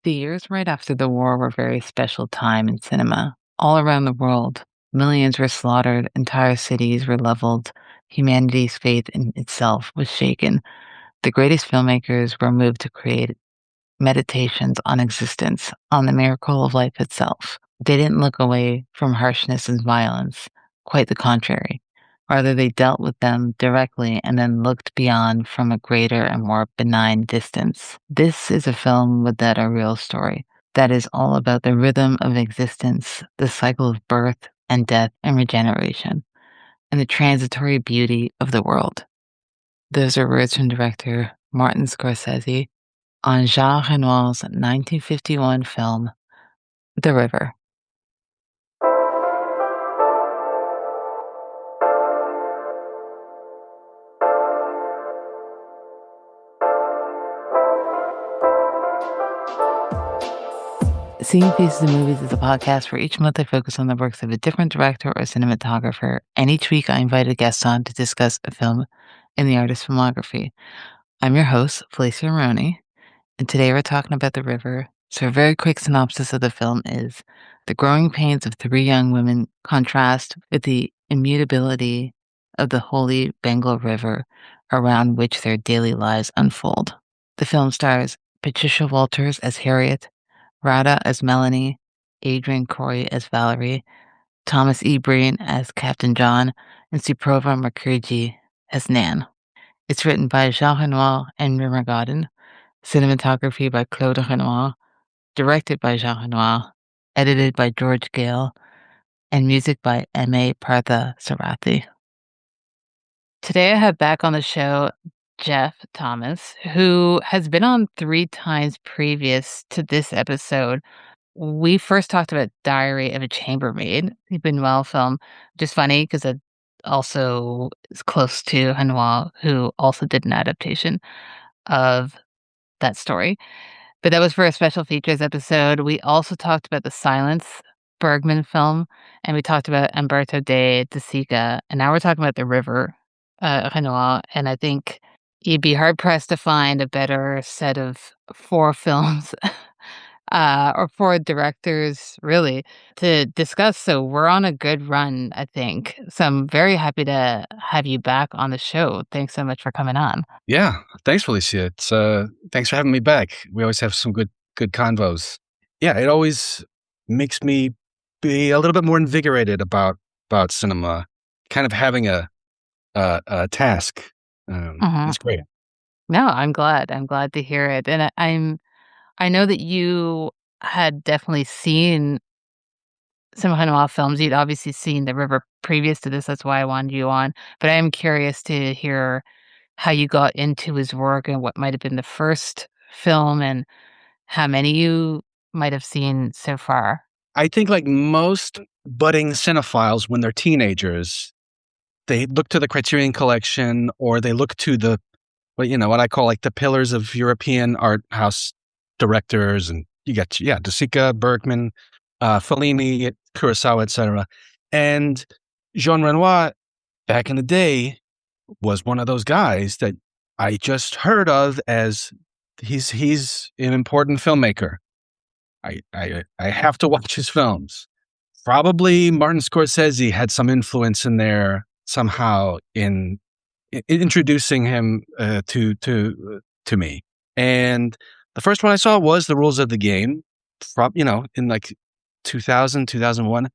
The years right after the war were a very special time in cinema. All around the world, millions were slaughtered, entire cities were leveled, humanity's faith in itself was shaken. The greatest filmmakers were moved to create meditations on existence, on the miracle of life itself. They didn't look away from harshness and violence, quite the contrary. Rather, they dealt with them directly and then looked beyond from a greater and more benign distance. This is a film with a real story that is all about the rhythm of existence, the cycle of birth and death and regeneration, and the transitory beauty of the world. Those are words from director Martin Scorsese on Jean Renoir's 1951 film, The River. Seeing Faces in Movies is a podcast where each month I focus on the works of a different director or cinematographer, and each week I invite a guest on to discuss a film in the artist's filmography. I'm your host, Felicia, and today we're talking about The River. So a very quick synopsis of the film is: the growing pains of three young women contrast with the immutability of the holy Bengal River around which their daily lives unfold. The film stars Patricia Walters as Harriet, Radha as Melanie, Adrian Corey as Valerie, Thomas E. Breen as Captain John, and Suprova Mukherjee as Nan. It's written by Jean Renoir and Myrna Godin, cinematography by Claude Renoir, directed by Jean Renoir, edited by George Gale, and music by M.A. Partha Sarathi. Today I have back on the show Geoff Thomas, who has been on 3 times previous to this episode. We first talked about Diary of a Chambermaid, the Buñuel film, which is funny because it also is close to Renoir, who also did an adaptation of that story. But that was for a special features episode. We also talked about The Silence, Bergman film, and we talked about Umberto de Sica, and now we're talking about The River, Renoir, and I think you'd be hard-pressed to find a better set of 4 films, or 4 directors, really, to discuss, so we're on a good run, I think. So I'm very happy to have you back on the show. Thanks so much for coming on. Yeah, thanks, Felicia. It's thanks for having me back. We always have some good convos. Yeah, it always makes me be a little bit more invigorated about cinema. Kind of having a task. Mhm. It's great. No, I'm glad. I'm glad to hear it, and I know that you had definitely seen some Renoir films. You'd obviously seen The River previous to this, that's why I wanted you on, but I am curious to hear how you got into his work and what might have been the first film and how many you might have seen so far. I think like most budding cinephiles when they're teenagers, they look to the Criterion Collection or they look to the what I call like the pillars of European art house directors, and you got De Sica, Bergman, Fellini, Kurosawa, etc. And Jean Renoir back in the day was one of those guys that I just heard of as he's an important filmmaker. I have to watch his films. Probably Martin Scorsese had some influence in there somehow in introducing him to me. And the first one I saw was The Rules of the Game, in like 2000, 2001.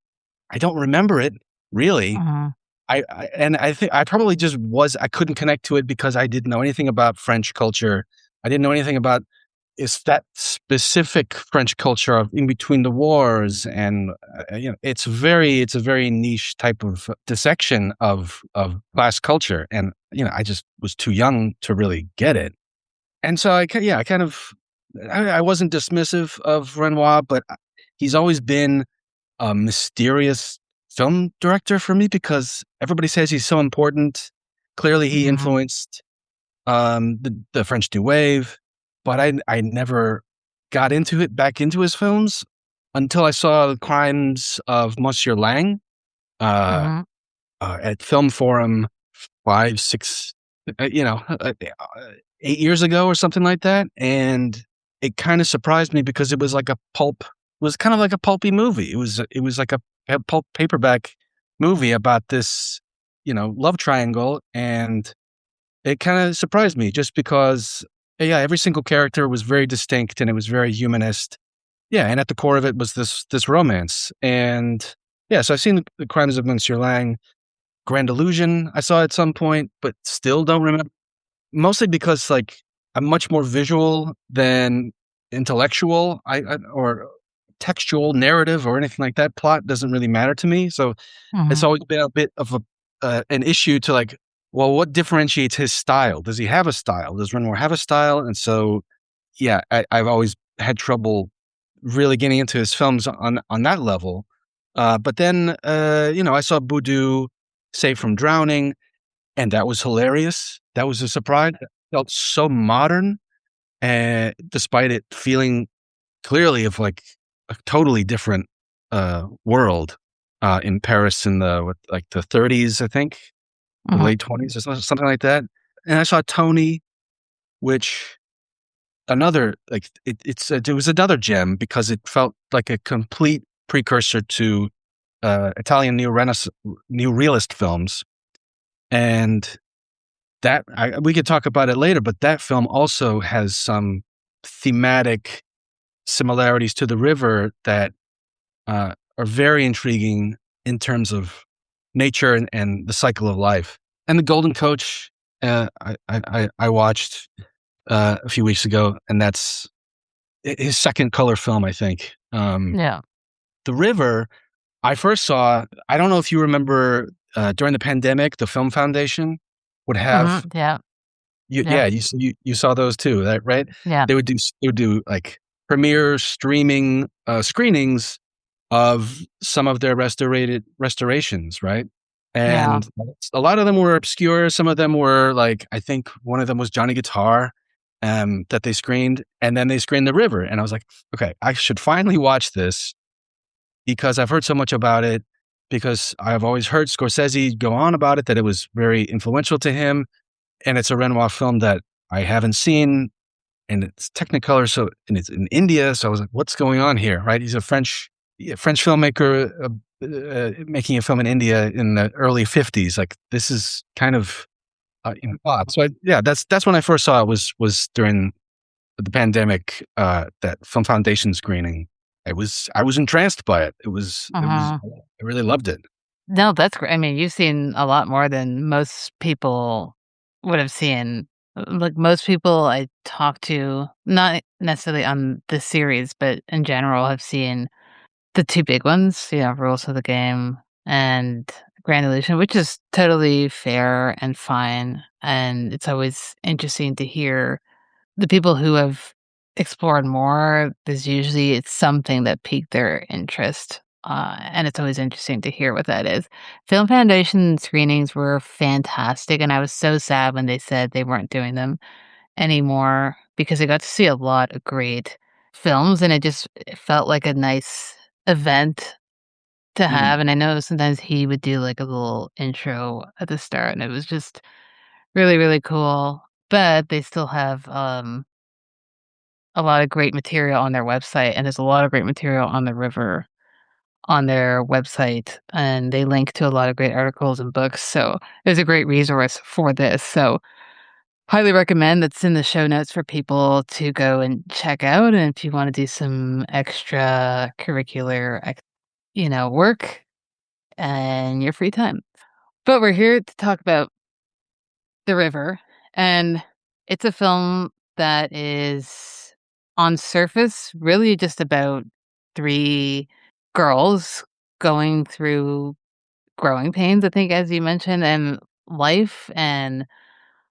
I don't remember it really. Mhm. I think I probably just I couldn't connect to it because I didn't know anything about French culture. I didn't know anything about that specific French culture of in between the wars, and it's a very niche type of dissection of class culture, and I just was too young to really get it, and so I wasn't dismissive of Renoir, but he's always been a mysterious film director for me because everybody says he's so important. Clearly, he Mhm. influenced the French New Wave, but I never got back into his films until I saw The Crimes of Monsieur Lang uh, Mhm. at Film Forum 5, 6, 8 years ago or something like that, and it kind of surprised me because it was like a pulp. It was kind of like a pulpy movie. It was like a pulp paperback movie about this, love triangle, and it kind of surprised me just because, yeah, every single character was very distinct and it was very humanist. Yeah, and at the core of it was this romance. And yeah, so I've seen the Crimes of Monsieur Lang, Grand Illusion. I saw at some point, but still don't remember. Mostly because like I'm much more visual than intellectual. Or textual narrative or anything like that. Plot doesn't really matter to me. So it's Mhm. always been a bit of an issue to like, well, what differentiates his style? Does he have a style? Does Renoir have a style? And so, yeah, I've always had trouble really getting into his films on that level. But then, I saw Boudou Save from Drowning, and that was hilarious. That was a surprise. It felt so modern, and despite it feeling clearly of like a totally different world in Paris in the 30s, I think, or Mhm. late 20s or something like that. And I saw Tony, which another like it was another gem because it felt like a complete precursor to Italian new realist films, and we could talk about it later. But that film also has some thematic similarities to The River that are very intriguing in terms of nature and the cycle of life. And The Golden Coach, I watched a few weeks ago, and that's his second color film, I think. Yeah. The River, I first saw. I don't know if you remember during the pandemic, the Film Foundation would have Mhm. Yeah. Yep. yeah, you saw those too, right? Yeah. They would do like premiere streaming screenings of some of their restorations, right? Yeah. And a lot of them were obscure. Some of them were like, I think one of them was Johnny Guitar, that they screened, and then they screened The River. And I was like, okay, I should finally watch this because I've heard so much about it. Because I've always heard Scorsese go on about it, that it was very influential to him, and it's a Renoir film that I haven't seen, and it's Technicolor, so and it's in India. So I was like, "What's going on here?" Right? He's a French filmmaker making a film in India in the early '50s. Like this is kind of odd. So yeah, that's when I first saw it was during the pandemic. That Film Foundation screening. I was entranced by it. It was Mhm. I really loved it. No, that's great. I mean, you've seen a lot more than most people would have seen. Like, most people I talk to, not necessarily on this series, but in general, have seen the 2 big ones, Rules of the Game and Grand Illusion, which is totally fair and fine, and it's always interesting to hear the people who have explored more. There's usually it's something that piqued their interest, and it's always interesting to hear what that is. Film Foundation screenings were fantastic, and I was so sad when they said they weren't doing them anymore because I got to see a lot of great films, and it felt like a nice event to Mhm. have. And I know sometimes he would do like a little intro at the start, and it was just really, really cool. But they still have a lot of great material on their website, and there's a lot of great material on the river on their website, and they link to a lot of great articles and books, so there's a great resource for this, so highly recommend. That's in the show notes for people to go and check out, and if you wanna do some extracurricular work in your free time. But we're here to talk about The River, and it's a film that is, on surface, really just about 3 girls going through growing pains, I think, as you mentioned, and life and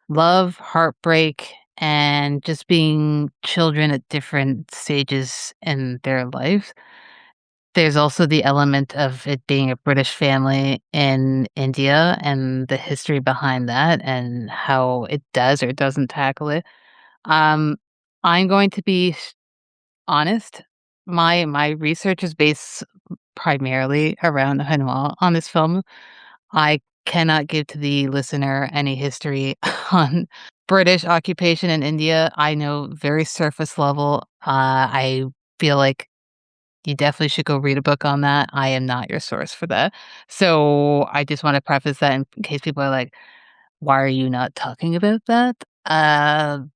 love, heartbreak, and just being children at different stages in their life. There's also the element of it being a British family in India and the history behind that and how it does or doesn't tackle it. Um, I'm going to be honest. My research is based primarily around Renoir on this film. I cannot give to the listener any history on British occupation in India, I know very surface level. I feel like you definitely should go read a book on that. I am not your source for that. So I just want to preface that in case people are like, why are you not talking about that?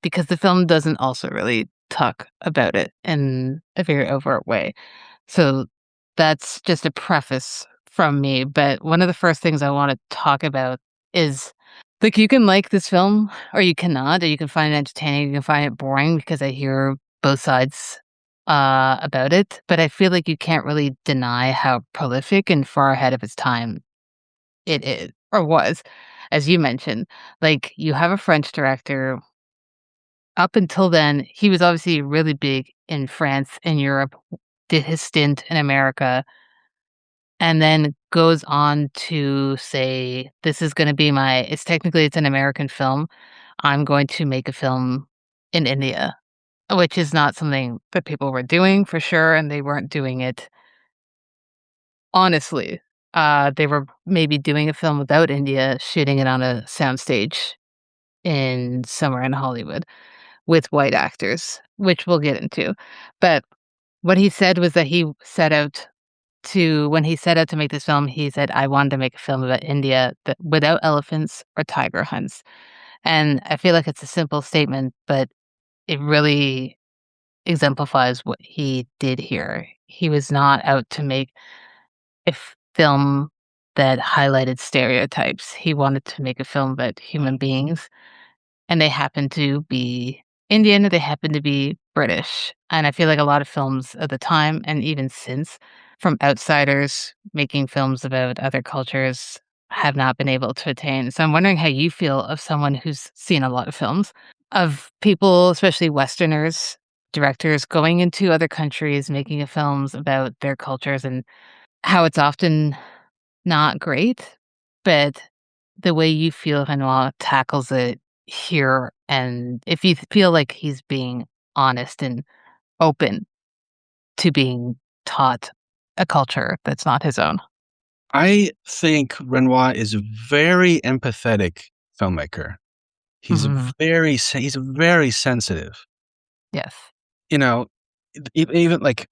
Because the film doesn't also really talk about it in a very overt way. So that's just a preface from me. But one of the first things I want to talk about is like you can like this film or you cannot, or you can find it entertaining, you can find it boring because I hear both sides about it. But I feel like you can't really deny how prolific and far ahead of its time it is or was, as you mentioned. Like, you have a French director. Up until then, he was obviously really big in France and Europe, did his stint in America, and then goes on to say, "This is gonna be my" it's an American film. "I'm going to make a film in India," which is not something that people were doing for sure, and they weren't doing it honestly. They were maybe doing a film without India, shooting it on a soundstage in somewhere in Hollywood with white actors, which we'll get into. But what he said was that he set out when he set out to make this film, he said, "I wanted to make a film about India that without elephants or tiger hunts." And I feel like it's a simple statement, but it really exemplifies what he did here. He was not out to make a film that highlighted stereotypes. He wanted to make a film about human beings, and they happen to be Indian, they happen to be British. And I feel like a lot of films at the time and even since, from outsiders making films about other cultures, have not been able to attain. So I'm wondering how you feel of someone who's seen a lot of films, of people, especially Westerners, directors going into other countries, making films about their cultures and how it's often not great, but the way you feel Renoir tackles it here, and if you feel like he's being honest and open to being taught a culture that's not his own. I think Renoir is a very empathetic filmmaker. Mhm. He's very sensitive. Yes. You know, even like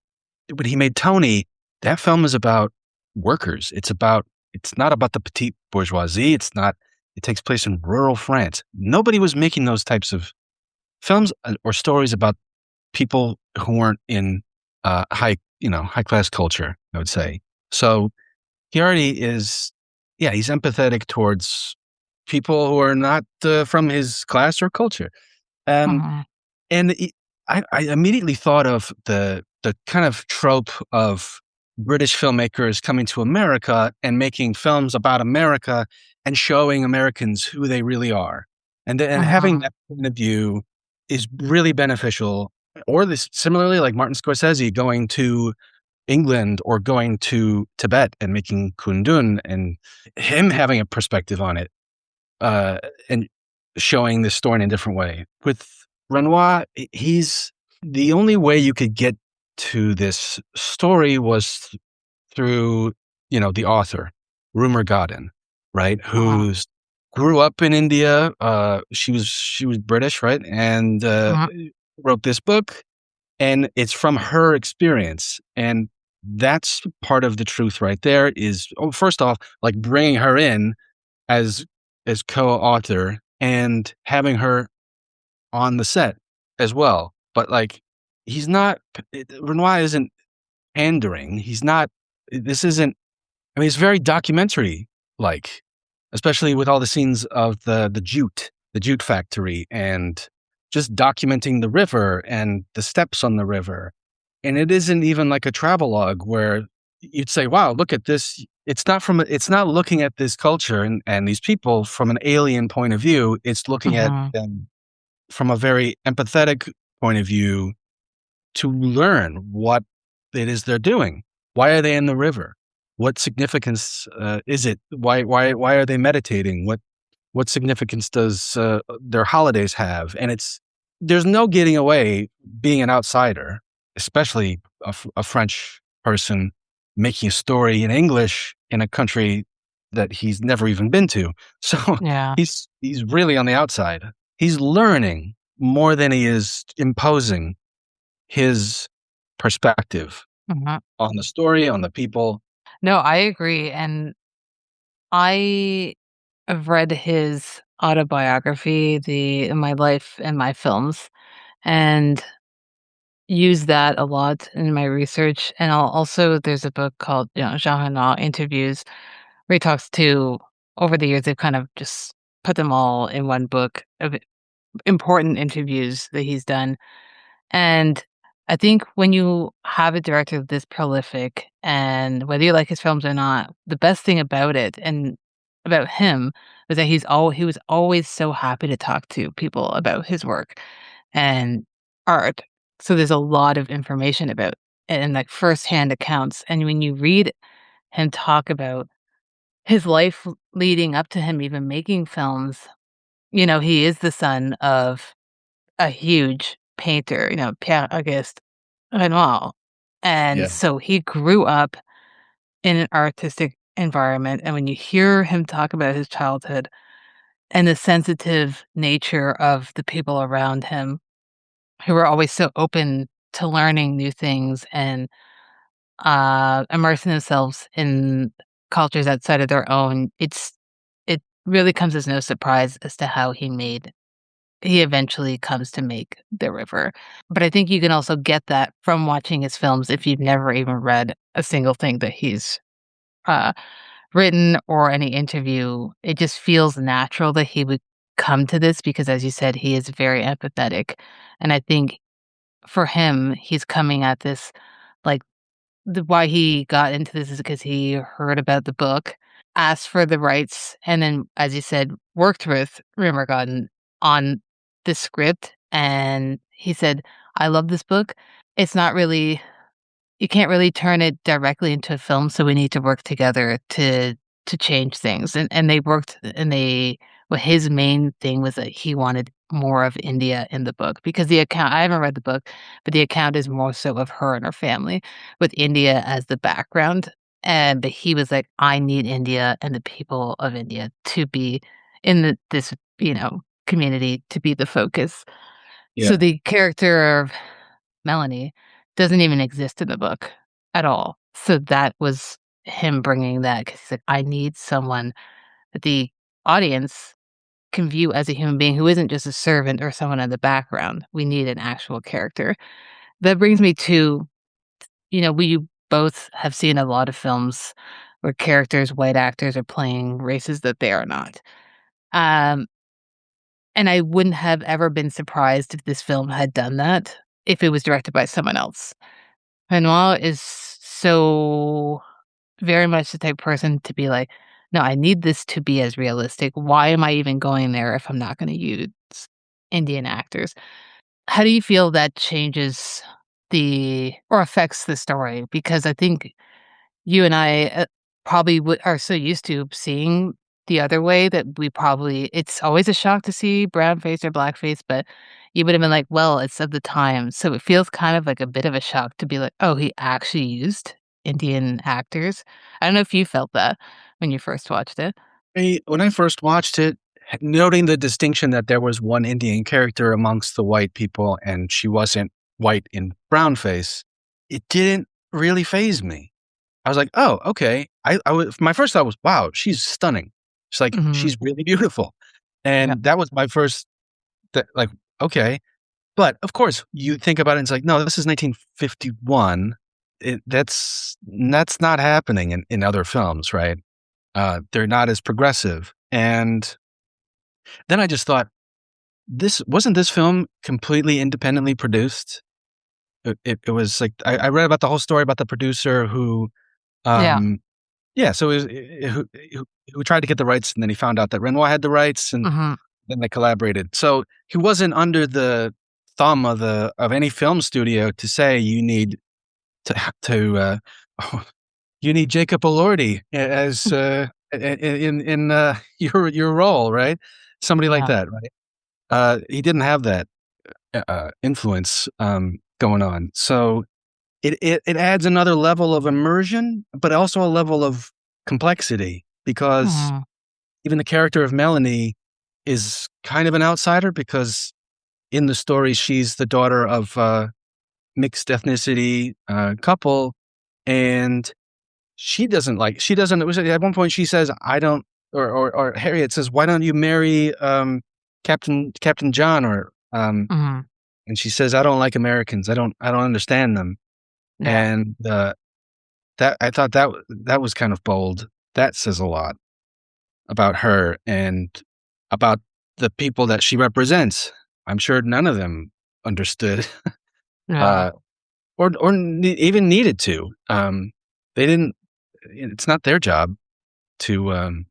when he made Tony, that film is about workers. It's not about the petite bourgeoisie. It takes place in rural France. Nobody was making those types of films or stories about people who weren't in high class culture, I would say. So he already is, yeah, he's empathetic towards people who are not from his class or culture. Um, Mhm. and I immediately thought of the kind of trope of British filmmakers coming to America and making films about America and showing Americans who they really are, and having Mhm. that point of view is really beneficial. Or this similarly, like Martin Scorsese going to England or going to Tibet and making Kundun, and him having a perspective on it uh, and showing the story in a different way. With Renoir, he's the only way you could get to this story was through, the author, Rumor Godden, right? Mhm. Who's grew up in India. She was British, right? And Mhm. wrote this book, and it's from her experience. And that's part of the truth right there is, first off, like bringing her in as co-author and having her on the set as well. But like he's not Renoir isn't pandering. He's not this isn't I mean it's very documentary like, especially with all the scenes of the jute factory and just documenting the river and the steps on the river. And it isn't even like a travelogue where you'd say, "Wow, look at this." It's not looking at this culture and these people from an alien point of view. It's looking at Mhm. them from a very empathetic point of view to learn what it is they're doing. Why are they in the river? What significance is it? Why are they meditating? What significance does their holidays have? And there's no getting away being an outsider, especially a French person making a story in English in a country that he's never even been to. So Yeah. he's really on the outside. he's learning more than he is imposing his perspective Mhm. on the story, on the people. No, I agree, and I have read his autobiography, My Life and My Films, and use that a lot in my research, and I'll also there's a book called, Jean Renoir Interviews, where he talks to over the years, they've kind of just put them all in one book of important interviews that he's done. And I think when you have a director this prolific, and whether you like his films or not, the best thing about it and about him was that he was always so happy to talk to people about his work and art. So there's a lot of information about and like firsthand accounts. And when you read him talk about his life leading up to him even making films, he is the son of a huge painter, Pierre Auguste Renoir, and Yeah. so he grew up in an artistic environment, and when you hear him talk about his childhood and the sensitive nature of the people around him who were always so open to learning new things and, immersing themselves in cultures outside of their own, it really comes as no surprise as to how he eventually comes to make The River. But I think you can also get that from watching his films if you've never even read a single thing that he's, uh, written or any interview. It just feels natural that he would come to this because, as you said, he is very empathetic, and I think for him, he's coming at this, like, why he got into this is because he heard about the book, asked for the rights, and then, as you said, worked with Rimmergården on the script, and he said, "I love this book. It's not really you can't really turn it directly into a film, so we need to work together to change things." And they worked and they well, his main thing was that he wanted more of India in the book because the account I haven't read the book, but the account is more so of her and her family with India as the background. But he was like, "I need India and the people of India to be in this, community to be the focus." So Yeah. the character of Melanie doesn't even exist in the book at all. So that was him bringing that because he's like, "I need someone that the audience can view as a human being who isn't just a servant or someone in the background. We need an actual character." That brings me to, we both have seen a lot of films where white actors are playing races that they are not. Um, and I wouldn't have ever been surprised if this film had done that if it was directed by someone else. Renoir is so very much the type of person to be like, "No, I need this to be as realistic. Why am I even going there if I'm not gonna use Indian actors?" How do you feel that changes the or affects the story? Because I think you and I, probably are so used to seeing the other way that we probably it's always a shock to see brown face or blackface, but you would have been like, "Well, it's of the time." So it feels kind of like a bit of a shock to be like, "Oh, he actually used Indian actors." I don't know if you felt that when you first watched it. When I first watched it, noting the distinction that there was one Indian character amongst the white people and she wasn't white in brown face, it didn't really phase me. I was like, "Oh, okay." I was my first thought was, "Wow, she's stunning." She's like, Mhm. "She's really beautiful." Yeah. And that was my first like, okay. But, of course, you think about it, and it's like, "No, this is 1951." That's not happening in other films, right? They're not as progressive, and then I just thought, this film completely independently produced? It was like I read about the whole story about the producer who, Yeah. um yeah, so it was who tried to get the rights, and then he found out that Renoir had the rights, and Mhm. then they collaborated. So he wasn't under the thumb of any film studio to say, "You need to, you need Jacob Elordi as, in your role," right? Somebody like Yeah. that, right? He didn't have that, influence, going on. So it adds another level of immersion, but also a level of complexity because Mhm. even the character of Melanie is kind of an outsider because in the story she's the daughter of a mixed ethnicity couple, and she doesn't. It was at one point she says, "I don't," or Harriet says, "Why don't you marry Captain John?" Mhm. And she says, "I don't like Americans. I don't understand them." Yeah. And that I thought that was kind of bold. That says a lot about her and about the people that she represents. I'm sure none of them understood, Yeah. uh, even needed to. They didn't. It's not their job to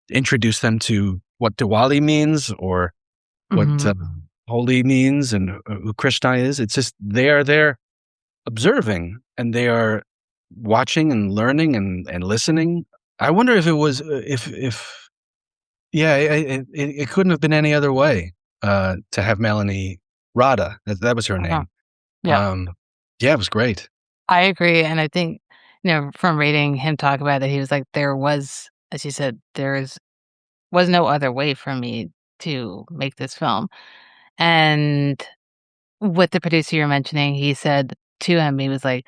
introduce them to what Diwali means or what Mhm. Holi means and who Krishna is. It's just they are there observing and they are watching and learning and listening. I wonder if it was if yeah, it couldn't have been any other way to have Melanie Rada. That was her Uh-huh. name. Yeah. Um, yeah, it was great. I agree, and I think, from reading him talk about it, he was like, there was, as you said, was no other way for me to make this film. And with the producer you're mentioning, he said to him, he was like,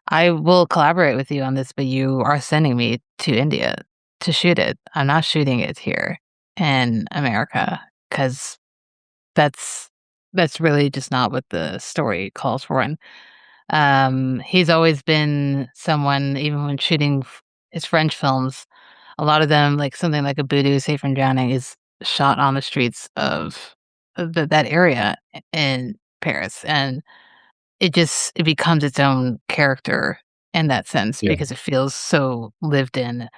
"I will collaborate with you on this, but you are sending me to India to shoot it. I'm not shooting it here in America because that's that's really just not what the story calls for." And he's always been someone, even when shooting his French films, a lot of them, like something like A Voodoo, Safe from Drowning, is shot on the streets of that area in Paris, and it becomes its own character in that sense Yeah, because it feels so lived in,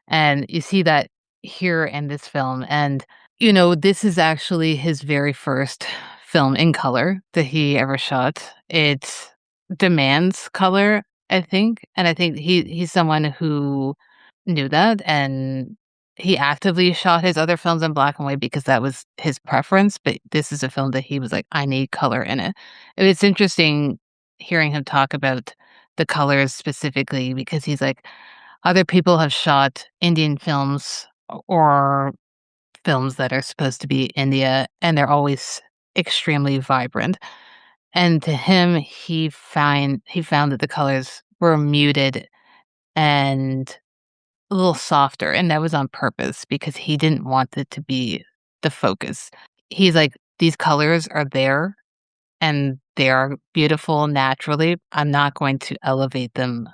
and you see that here in this film, and this is actually his very first film in color that he ever shot. It demands color, I think, and I think he's someone who knew that, and he actively shot his other films in black and white because that was his preference, but this is a film that he was like, "I need color in it." And it's interesting hearing him talk about the colors specifically because he's like, other people have shot Indian films or films that are supposed to be India, and they're always extremely vibrant. And to him, he found that the colors were muted and a little softer, and that was on purpose because he didn't want it to be the focus. He's like, "These colors are there and they are beautiful naturally. I'm not going to elevate them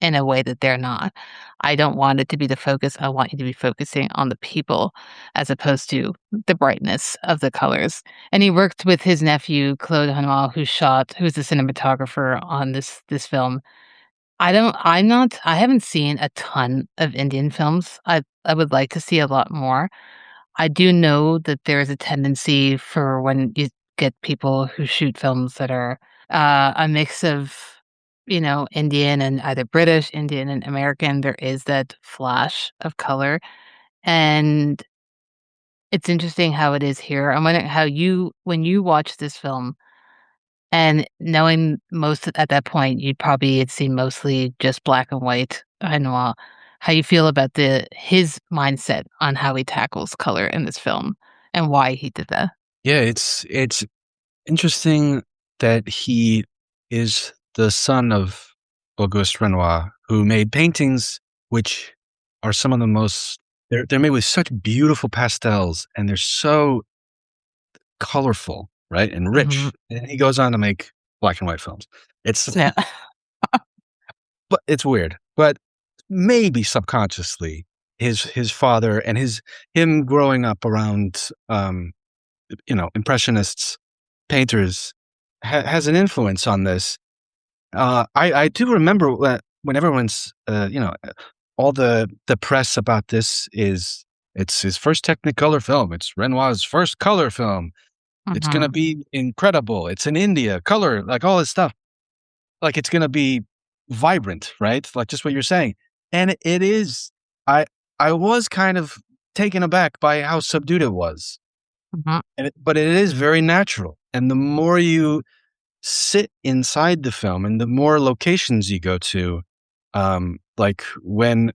in a way that they're not. I don't want it to be the focus. I want you to be focusing on the people as opposed to the brightness of the colors." And he worked with his nephew Claude Renoir, who's the cinematographer on this film. I haven't seen a ton of Indian films. I would like to see a lot more. I do know that there is a tendency for when you get people who shoot films that are, a mix of, Indian and either British, Indian, and American, there is that flash of color, and it's interesting how it is here. I'm wondering how when you watch this film and knowing most at that point, you probably had seen mostly just black and white, noir, how you feel about his mindset on how he tackles color in this film and why he did that. yeah. It's interesting that he is the son of Auguste Renoir, who made paintings which are some of the most. They're made with such beautiful pastels, and they're so colorful, right, and Mhm. rich. And he goes on to make black and white films. It's Yeah. but it's weird, but maybe subconsciously, his father and him growing up around, impressionists, painters, has an influence on this. I do remember when everyone's, all the press about this is it's his first Technicolor film. It's Renoir's first color film. It's gonna Mhm. be incredible. It's in India, color, like all this stuff. Like it's gonna be vibrant, right? Like just what you're saying. And it is. I I was kind of taken aback by how subdued it was. Mhm. But it is very natural. And the more you sit inside the film and the more locations you go to, like when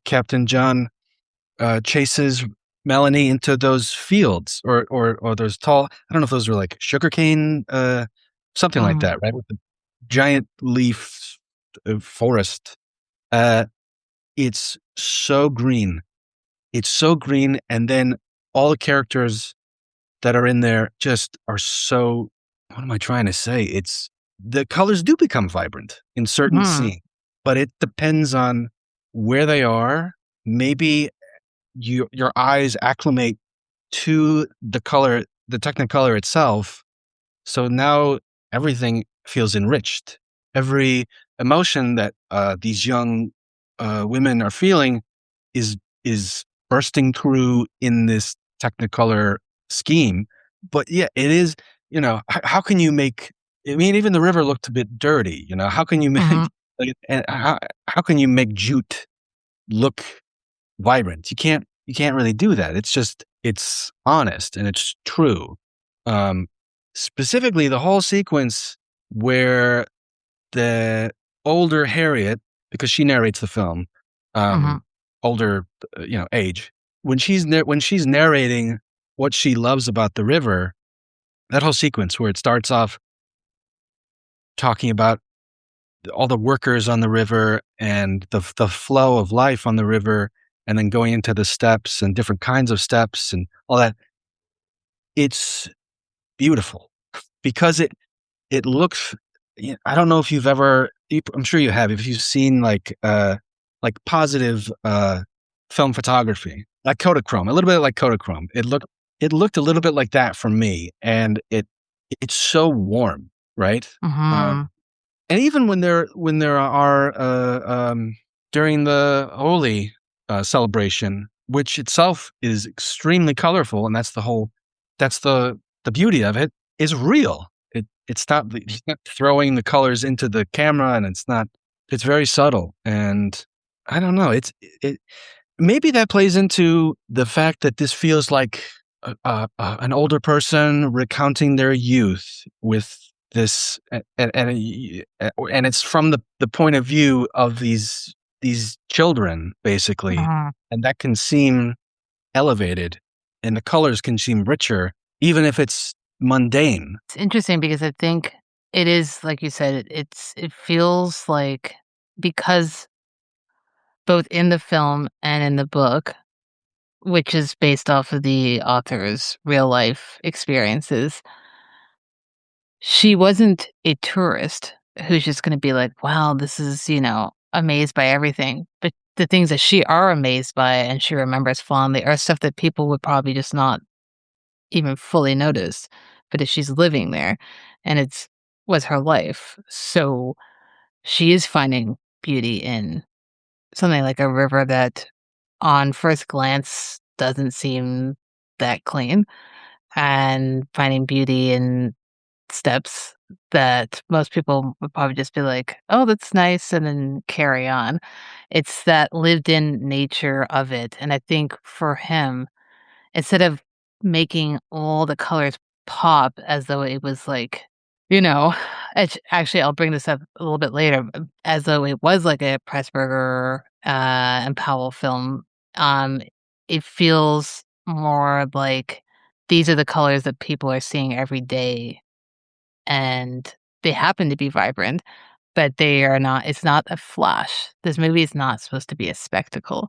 Captain John chases Melanie into those fields or those tall, I don't know if those were like sugarcane, something like Mhm. that, right? With the giant leaf forest. Uh, it's so green. It's so green. And then all the characters that are in there just are so, what am I trying to say? It's the colors do become vibrant in certain Mhm. scenes, but it depends on where they are. Maybe your eyes acclimate to the color, the Technicolor itself. So now everything feels enriched. Every emotion that these young women are feeling is is bursting through in this Technicolor scheme. But yeah, it is. How can you make? I mean, even the river looked a bit dirty. How can you make? Mhm. Like, and how can you make jute look vibrant? You can't really do that. It's honest and it's true. Um, Specifically the whole sequence where the older Harriet, because she narrates the film, Mhm. um, older, age, when she's narrating what she loves about the river, that whole sequence where it starts off talking about all the workers on the river and the flow of life on the river, and then going into the steps and different kinds of steps and all that. It's beautiful because it looks. I don't know if you've ever. I'm sure you have. If you've seen like positive film photography, like Kodachrome, a little bit like Kodachrome. It looked a little bit like that for me, and it's so warm, right? Uh, Mhm. and even when there are during the Holi celebration, which itself is extremely colorful, and that's the beauty of it, is real. It's not he's not throwing the colors into the camera, and it's very subtle, and I don't know. It maybe that plays into the fact that this feels like an older person recounting their youth with this, and it's from the point of view of these children, basically, Mhm. and that can seem elevated, and the colors can seem richer, even if it's mundane. It's interesting because I think it is, like you said, it feels like because both in the film and in the book, which is based off of the author's real life experiences, she wasn't a tourist who's just gonna be like, "Wow, this is, amazed by everything." But the things that she are amazed by and she remembers fondly are stuff that people would probably just not even fully notice. But if she's living there and it's was her life, so she is finding beauty in something like a river that on first glance doesn't seem that clean, and finding beauty in steps that most people would probably just be like, "Oh, that's nice," and then carry on. It's that lived in nature of it, and I think for him, instead of making all the colors pop as though it was like, you know, actually, I'll bring this up a little bit later, as though it was like a Pressburger, and Powell film, um, it feels more like these are the colors that people are seeing every day, and they happen to be vibrant, but they are not it's not a flash. This movie is not supposed to be a spectacle.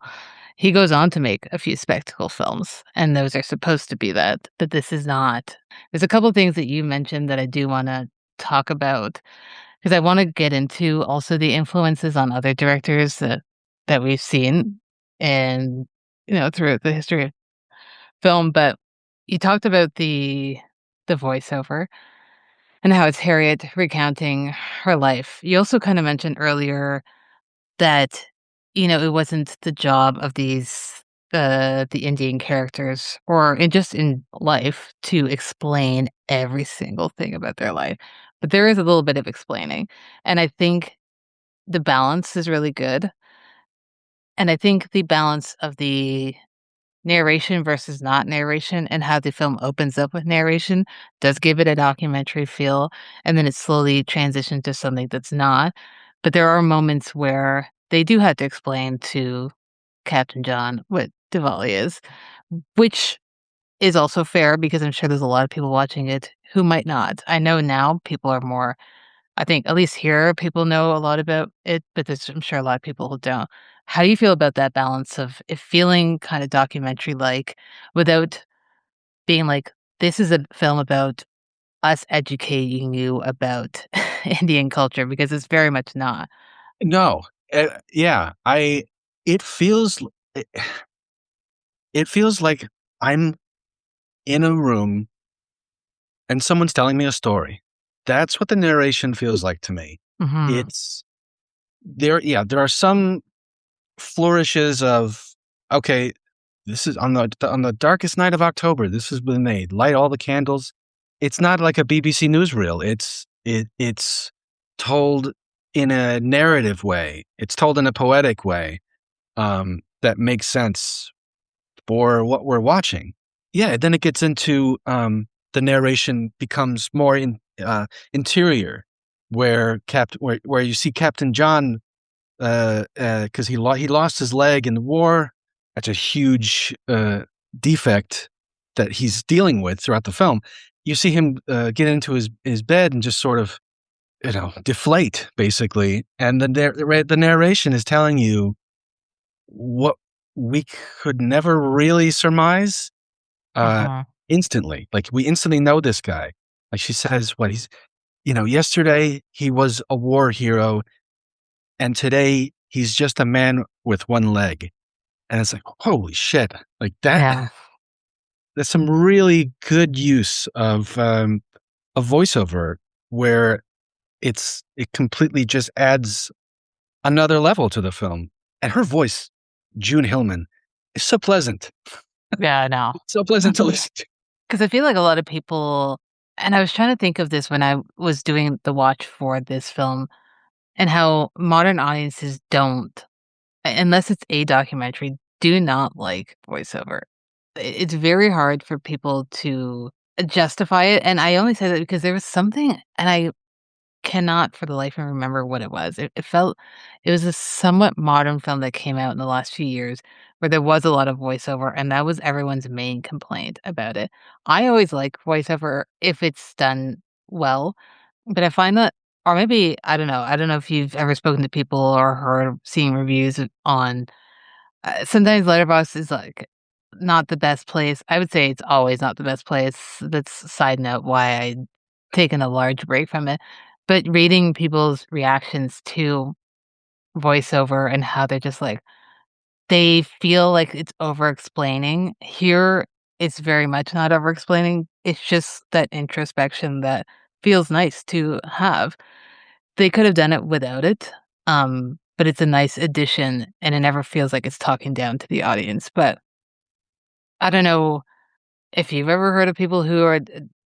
He goes on to make a few spectacle films, and those are supposed to be that, but this is not. There's a couple things that you mentioned that I do wanna talk about, because I wanna get into also the influences on other directors that we've seen and, throughout the history of film, but you talked about the voiceover and how it's Harriet recounting her life. You also kinda mentioned earlier that, it wasn't the job of the Indian characters or just in life to explain every single thing about their life, but there is a little bit of explaining, and I think the balance is really good, and I think the balance of the narration versus not narration and how the film opens up with narration does give it a documentary feel, and then it slowly transitions to something that's not, but there are moments where they do have to explain to Captain John, what Diwali is, which is also fair because I'm sure there's a lot of people watching it who might not. I know now people are more I think at least here, people know a lot about it, but I'm sure a lot of people who don't. How do you feel about that balance of it feeling kind of documentary-like without being like, "This is a film about us educating you about Indian culture," because it's very much not. No. Yeah, I it feels it it feels like I'm in a room and someone's telling me a story. That's what the narration feels like to me. Mhm. It's there are some flourishes of, okay, this is on the darkest night of October, this has been made. Light all the candles. It's not like a BBC newsreel. It's told in a narrative way. It's told in a poetic way, that makes sense for what we're watching. Yeah, then it gets into, the narration becomes more interior, where you see Captain John, 'cause he lost his leg in the war. That's a huge, defect that he's dealing with throughout the film. You see him, get into his bed and just sort of, deflate, basically, and the narration is telling you what we could never really surmise, uh, Mhm. instantly. Like, we instantly know this guy. Like, she says, "What he's yesterday he was a war hero, and today he's just a man with one leg." And it's like, "Holy shit." Like, Yeah. that's some really good use of, a voiceover where it completely just adds another level to the film. And her voice, June Hillman, is so pleasant. Yeah, I know. So pleasant to listen to. 'Cause I feel like a lot of people and I was trying to think of this when I was doing the watch for this film and how modern audiences don't unless it's a documentary, do not like voiceover. It's very hard for people to justify it, and I only say that because there was something and I cannot for the life of me remember what it was. It felt it was a somewhat modern film that came out in the last few years where there was a lot of voiceover, and that was everyone's main complaint about it. I always like voiceover if it's done well, but I find that or maybe I don't know if you've ever spoken to people or heard seen reviews on sometimes Letterboxd is, like, not the best place. I would say it's always not the best place. That's a side note why I've taken a large break from it. But reading people's reactions to voiceover and how they're just like they feel like it's over-explaining. Here, it's very much not over-explaining. It's just that introspection that feels nice to have. They could have done it without it, but it's a nice addition, and it never feels like it's talking down to the audience, but I don't know if you've ever heard of people who are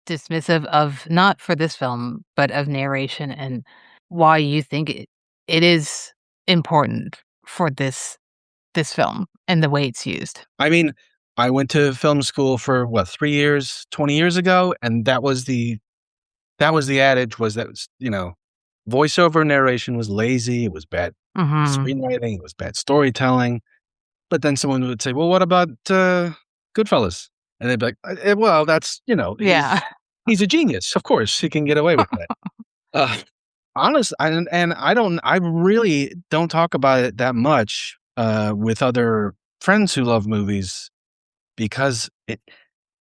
dismissive of not for this film, but of narration and why you think it is important for this film and the way it's used. I mean, I went to film school for what, 3 years, 20 years ago, and that was the adage was that was, voiceover narration was lazy, it was bad Mhm. screenwriting, it was bad storytelling. But then someone would say, "Well, what about, Goodfellas?" And they'd be like, well, that's, Yeah. he's a genius. Of course, he can get away with that." Uh, I really don't talk about it that much, with other friends who love movies because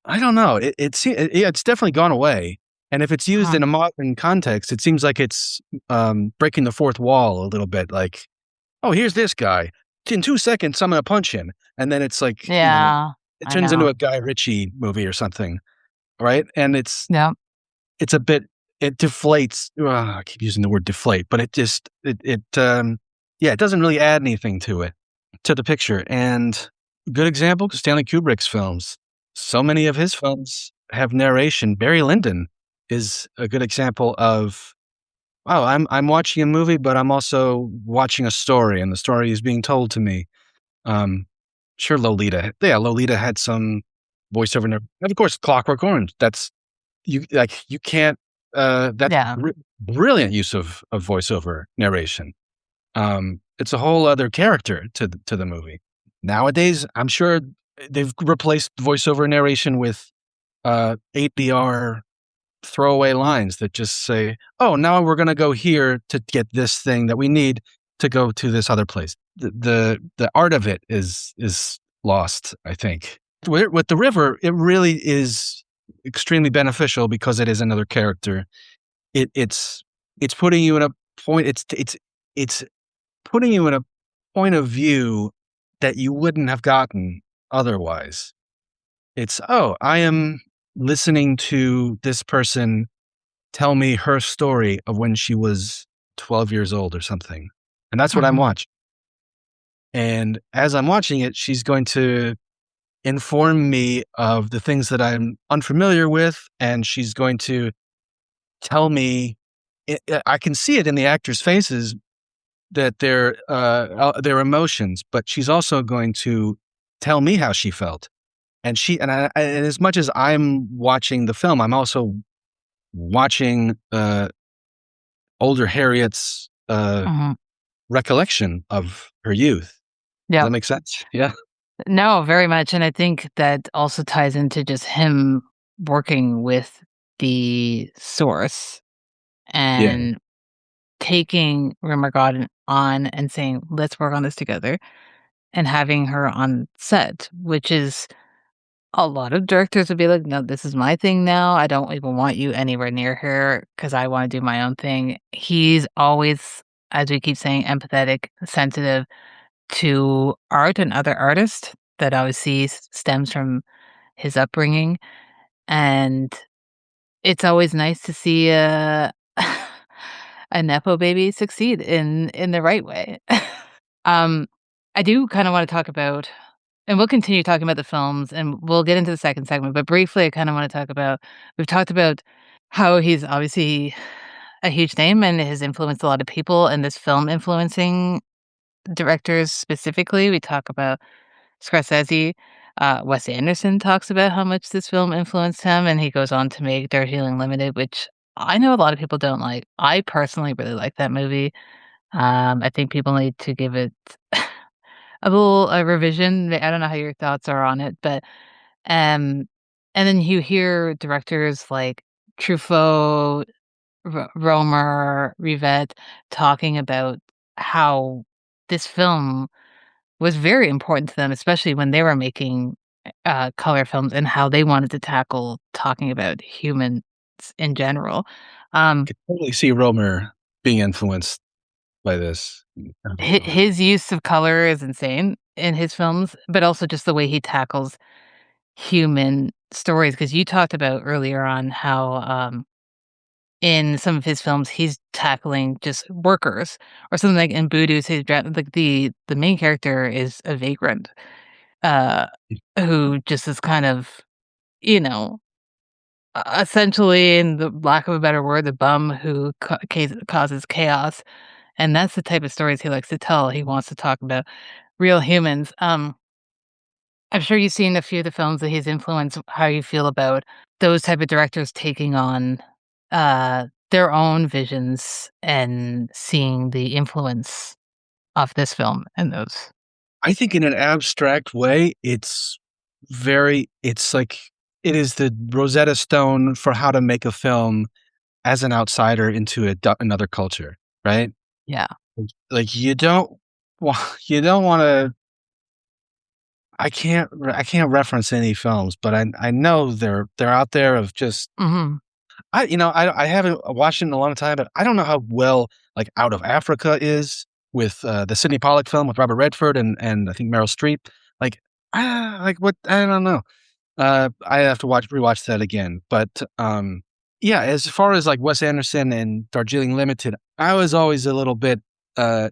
I don't know, yeah, it's definitely gone away, and if it's used in Mhm. a modern context, it seems like it's, breaking the fourth wall a little bit, like, "Oh, here's this guy. In 2 seconds, I'm gonna punch him." And then it's like, Yeah, it I turns into know. a Guy Ritchie movie or something, right? And Yep. it's a bit it deflates I keep using the word deflate, but it just yeah, it doesn't really add anything to the picture, and good example, Stanley Kubrick's films. So many of his films have narration. Barry Lyndon is a good example of, "Wow, I'm watching a movie, but I'm also watching a story, and the story is being told to me." Um, sure, Lolita had some voiceover and of course, Clockwork Orange. You can't, that's Yeah. brilliant use of voiceover narration. It's a whole other character to the movie. Nowadays, I'm sure they've replaced voiceover narration with 8BR throwaway lines that just say, "Oh, now we're going to go here to get this thing that we need to go to this other place." The art of it is lost, I think. With the river, it really is extremely beneficial because it is another character. It's putting you in a point. It's putting you in a point of view that you wouldn't have gotten otherwise. It's, oh, I am listening to this person tell me her story of when she was 12 years old or something. And that's what I'm Mhm. watching. And as I'm watching it, she's going to inform me of the things that I'm unfamiliar with. And she's going to tell me, I can see it in the actors' faces that their emotions, but she's also going to tell me how she felt. And as much as I'm watching the film, I'm also watching older Harriet's Mhm. recollection of her youth. Does Yeah. that make sense? Yeah. No, very much, and I think that also ties into just him working with the source Yeah. and taking Rimergod on and saying, "Let's work on this together," and having her on set, which is a lot of directors would be like, "No, this is my thing now. I don't even want you anywhere near her because I wanna do my own thing." He's always, as we keep saying, empathetic, sensitive to art and other artists. That obviously stems from his upbringing, and it's always nice to see a a nepo baby succeed in the right way. Um, I do kinda wanna talk about, and we'll continue talking about the films, and we'll get into the second segment, but briefly, I kinda wanna talk about, we've talked about how he's obviously a huge name and has influenced a lot of people, and this film influencing directors specifically. We talk about Scorsese. Wes Anderson talks about how much this film influenced him, and he goes on to make Darjeeling Limited, which I know a lot of people don't like. I personally really like that movie. I think people need to give it a revision. I don't know how your thoughts are on it, but um, and then you hear directors like Truffaut, Romer, Rivette talking about how this film was very important to them, especially when they were making, color films, and how they wanted to tackle talking about humans in general. I Um, could totally see Romer being influenced by this. his use of color is insane in his films, but also just the way he tackles human stories. Because you talked about earlier on how, in some of his films, he's tackling just workers or something like in Voodoo's, like, the main character is a vagrant, uh, who just is kind of, you know, essentially, in the lack of a better word, the bum who causes chaos, and that's the type of stories he likes to tell. He wants to talk about real humans. I'm sure you've seen a few of the films that he's influenced. How you feel about those type of directors taking on, their own visions and seeing the influence of this film and those. I think in an abstract way, it's like it is the Rosetta Stone for how to make a film as an outsider into another culture, right? Yeah. Like wa you don't wanna I can't reference any films, but I know they're out there of just Mhm. I haven't watched it in a long time, but I don't know how well, like, Out of Africa is with, the Sidney Pollack film with Robert Redford and I think Meryl Streep. Like, like, what I don't know. I have to rewatch that again, but, yeah, as far as, like, Wes Anderson and Darjeeling Limited, I was always a little bit, I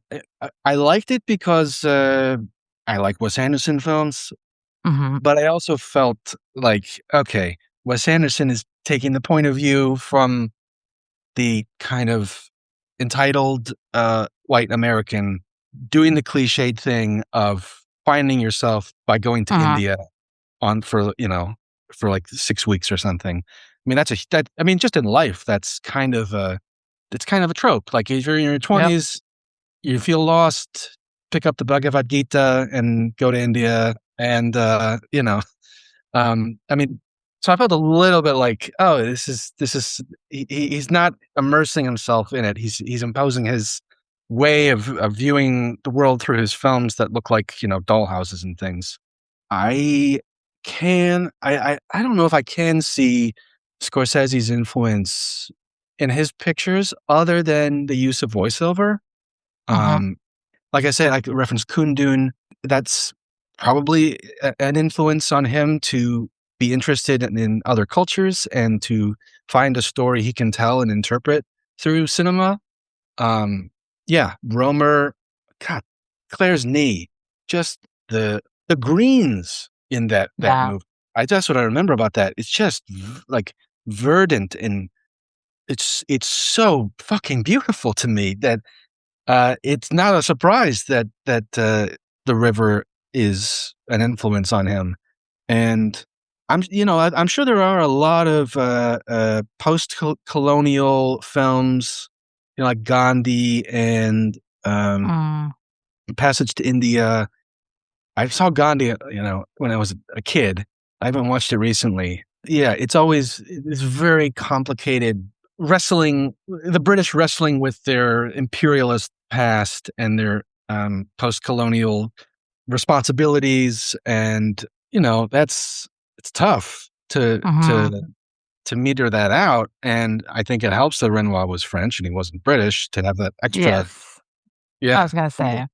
liked it because, I like Wes Anderson films, Mhm. but I also felt like, okay, Wes Anderson is taking the point of view from the kind of entitled, white American doing the cliched thing of finding yourself by going to Mhm. India for like 6 weeks or something. I mean, I mean, just in life, that's kind of a trope. Like, if you're in your Yep. 20s, you feel lost, pick up the Bhagavad Gita and go to India, and I mean, so I felt a little bit like, oh, this is he's not immersing himself in it. He's imposing his way of viewing the world through his films that look like dollhouses and things. I I don't know if I can see Scorsese's influence in his pictures other than the use of voiceover. Uh-huh. Um, like I said, I could reference Kundun. That's probably an influence on him to be interested in other cultures and to find a story he can tell and interpret through cinema. Um, yeah, Romer, God, Claire's knee, just the greens in that Yeah. movie. That's what I remember about that. It's just like verdant, and it's so fucking beautiful to me that it's not a surprise that the river is an influence on him. And I'm sure there are a lot of post-colonial films, like Gandhi and um, Mm. Passage to India. I saw Gandhi, when I was a kid. I haven't watched it recently. Yeah, it's very complicated wrestling, the British wrestling with their imperialist past and their post-colonial responsibilities, and it's tough Mhm. to meter that out. And I think it helps that Renoir was French and he wasn't British to have that extra, Yes. I yeah, was gonna say.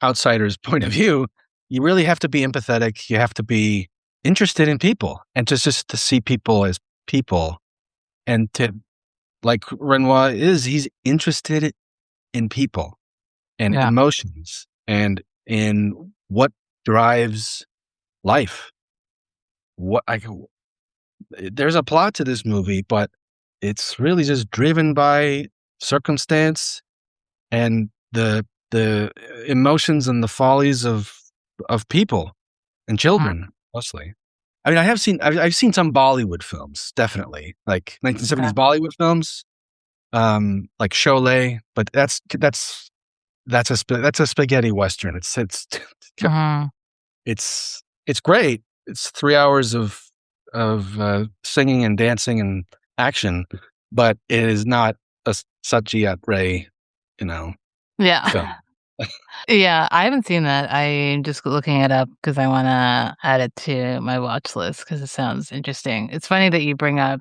outsider's point of view. You really have to be empathetic. You have to be interested in people, and just to see people as people, and to, like Renoir is, he's interested in people and Yeah. emotions and in what drives life. What I There's a plot to this movie, but it's really just driven by circumstance and the emotions and the follies of people and Mm. children mostly. I mean, I've seen some Bollywood films, definitely, like 1970s Okay. Bollywood films, like Sholay, but that's a spaghetti western. Mhm. It's great. It's 3 hours of singing and dancing and action, but it is not a Satyajit Ray, you know, Yeah. film. Yeah, I haven't seen that. I'm just looking it up because I wanna add it to my watch list because it sounds interesting. It's funny that you bring up,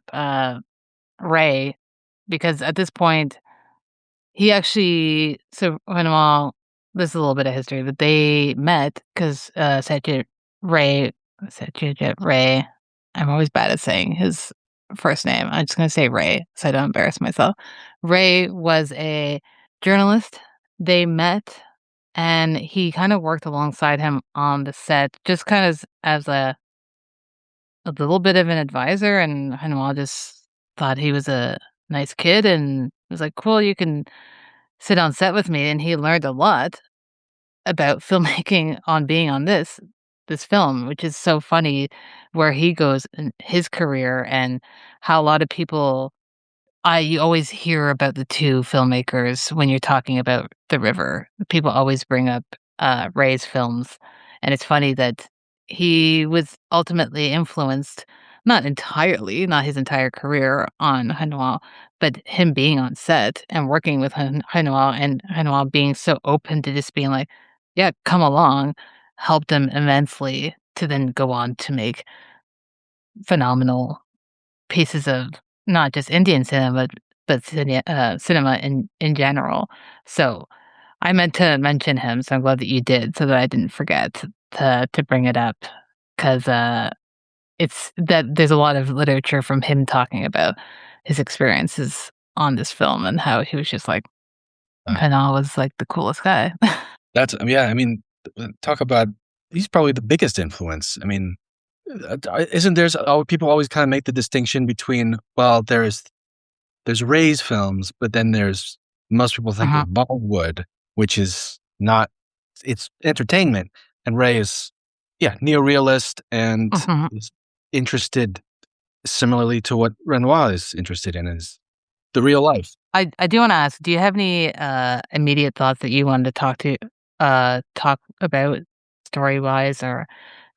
Ray because at this point, he actually so Renoir this is a little bit of history, but they met 'cause, Ray Satyajit Ray I'm always bad at saying his first name. I'm just gonna say Ray so I don't embarrass myself. Ray was a journalist. They met, and he kinda worked alongside him on the set just kind of as a little bit of an advisor, and Renoir just thought he was a nice kid and was like, "Cool, you can sit on set with me," and he learned a lot about filmmaking on being on this film, which is so funny where he goes in his career and how a lot of people you always hear about the 2 filmmakers when you're talking about The River. People always bring up, Ray's films, and it's funny that he was ultimately influenced, not entirely, not his entire career on Renoir, but him being on set and working with Renoir and Renoir being so open to just being like, "Yeah, come along," helped him immensely to then go on to make phenomenal pieces of not just Indian cinema, but cinema in general. So, I meant to mention him, so I'm glad that you did so that I didn't forget to bring it up 'cause, it's that there's a lot of literature from him talking about his experiences on this film and how he was just like, Uh, Hannah was, like, the coolest guy. yeah, I mean, talk about, he's probably the biggest influence. I mean, isn't there's people always kind of make the distinction between, well, there's Ray's films, but then there's, most people think Uh-huh, of Bollywood, which is not, it's entertainment, and Ray is, yeah, neorealist and mhm. is interested similarly to what Renoir is interested in, is the real life. I do wanna ask, do you have any, immediate thoughts that you wanted to talk to talk about story-wise or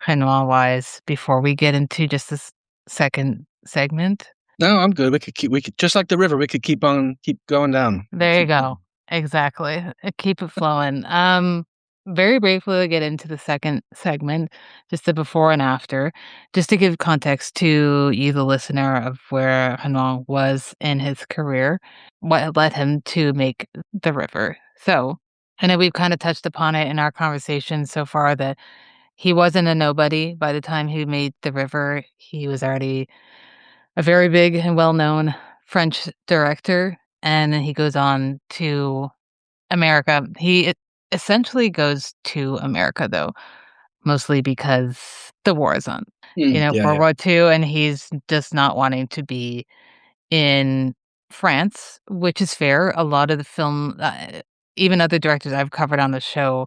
Renoir-wise before we get into just this second segment? No, I'm good. We could just like the river. We could keep going down. There you Keep go. Exactly. Keep it flowing. Very briefly, we'll get into the second segment, just the before and after, just to give context to you, the listener, of where Hanon was in his career, what led him to make The River. So, I know we've kind of touched upon it in our conversation so far that he wasn't a nobody by the time he made The River. He was already a very big and well-known French director, and then he goes on to America. He essentially goes to America, though, mostly because the war is on, yeah, World yeah. War II, and he's just not wanting to be in France, which is fair. A lot of the film, even other directors I've covered on the show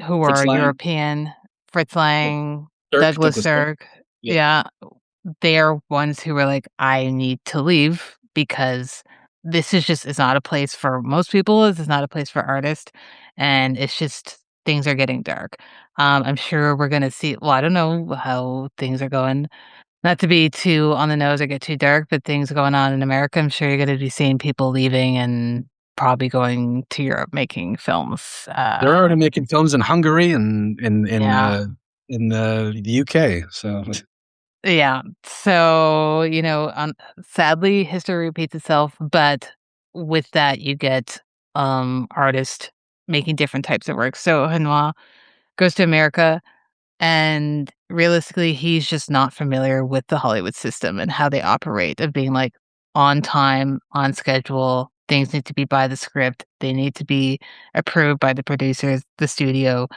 who Fritz are Lang, European, Fritz Lang, Douglas Douglas Dirk. Sirk, Yeah, yeah, they're ones who were like, "I need to leave because this is not a place for most people, this is not a place for artists, and it's just things are getting dark." I'm sure we're gonna see well, I don't know how things are going, not to be too on the nose or get too dark, but things going on in America, I'm sure you're gonna be seeing people leaving and probably going to Europe making films, they're already making films in Hungary and yeah. in the UK. So Yeah. So, sadly, history repeats itself, but with that, you get artists making different types of work. So Renoir goes to America, and realistically, he's just not familiar with the Hollywood system and how they operate of being like on time, on schedule. Things need to be by the script. They need to be approved by the producers, the studio,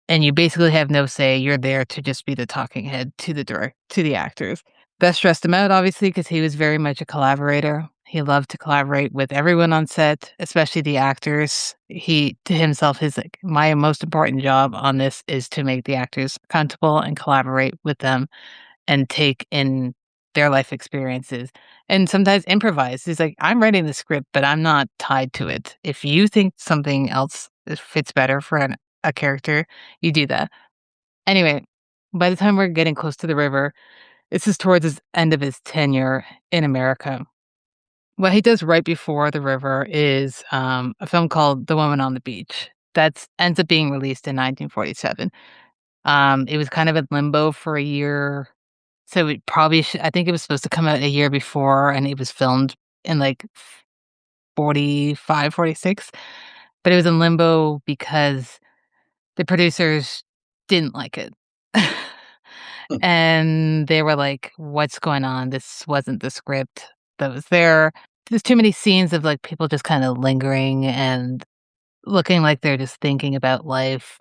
and you basically have no say, you're there to just be the talking head to the actors. That stressed him out, obviously, because he was very much a collaborator. He loved to collaborate with everyone on set, especially the actors. He to himself, his like, "My most important job on this is to make the actors comfortable and collaborate with them and take in their life experiences and sometimes improvise." He's like, "I'm writing the script, but I'm not tied to it. If you think something else fits better for a character, you do that." Anyway, by the time we're getting close to the river, this is towards his end of his tenure in America. What he does right before the river is a film called The Woman on the Beach that ends up being released in 1947. It was kind of in limbo for a year, so it probably I think it was supposed to come out a year before, and it was filmed in, like, 45, 46, but it was in limbo because the producers didn't like it. And they were like, "What's going on? This wasn't the script that was there." There's too many scenes of, like, people just kinda lingering and looking like they're just thinking about life,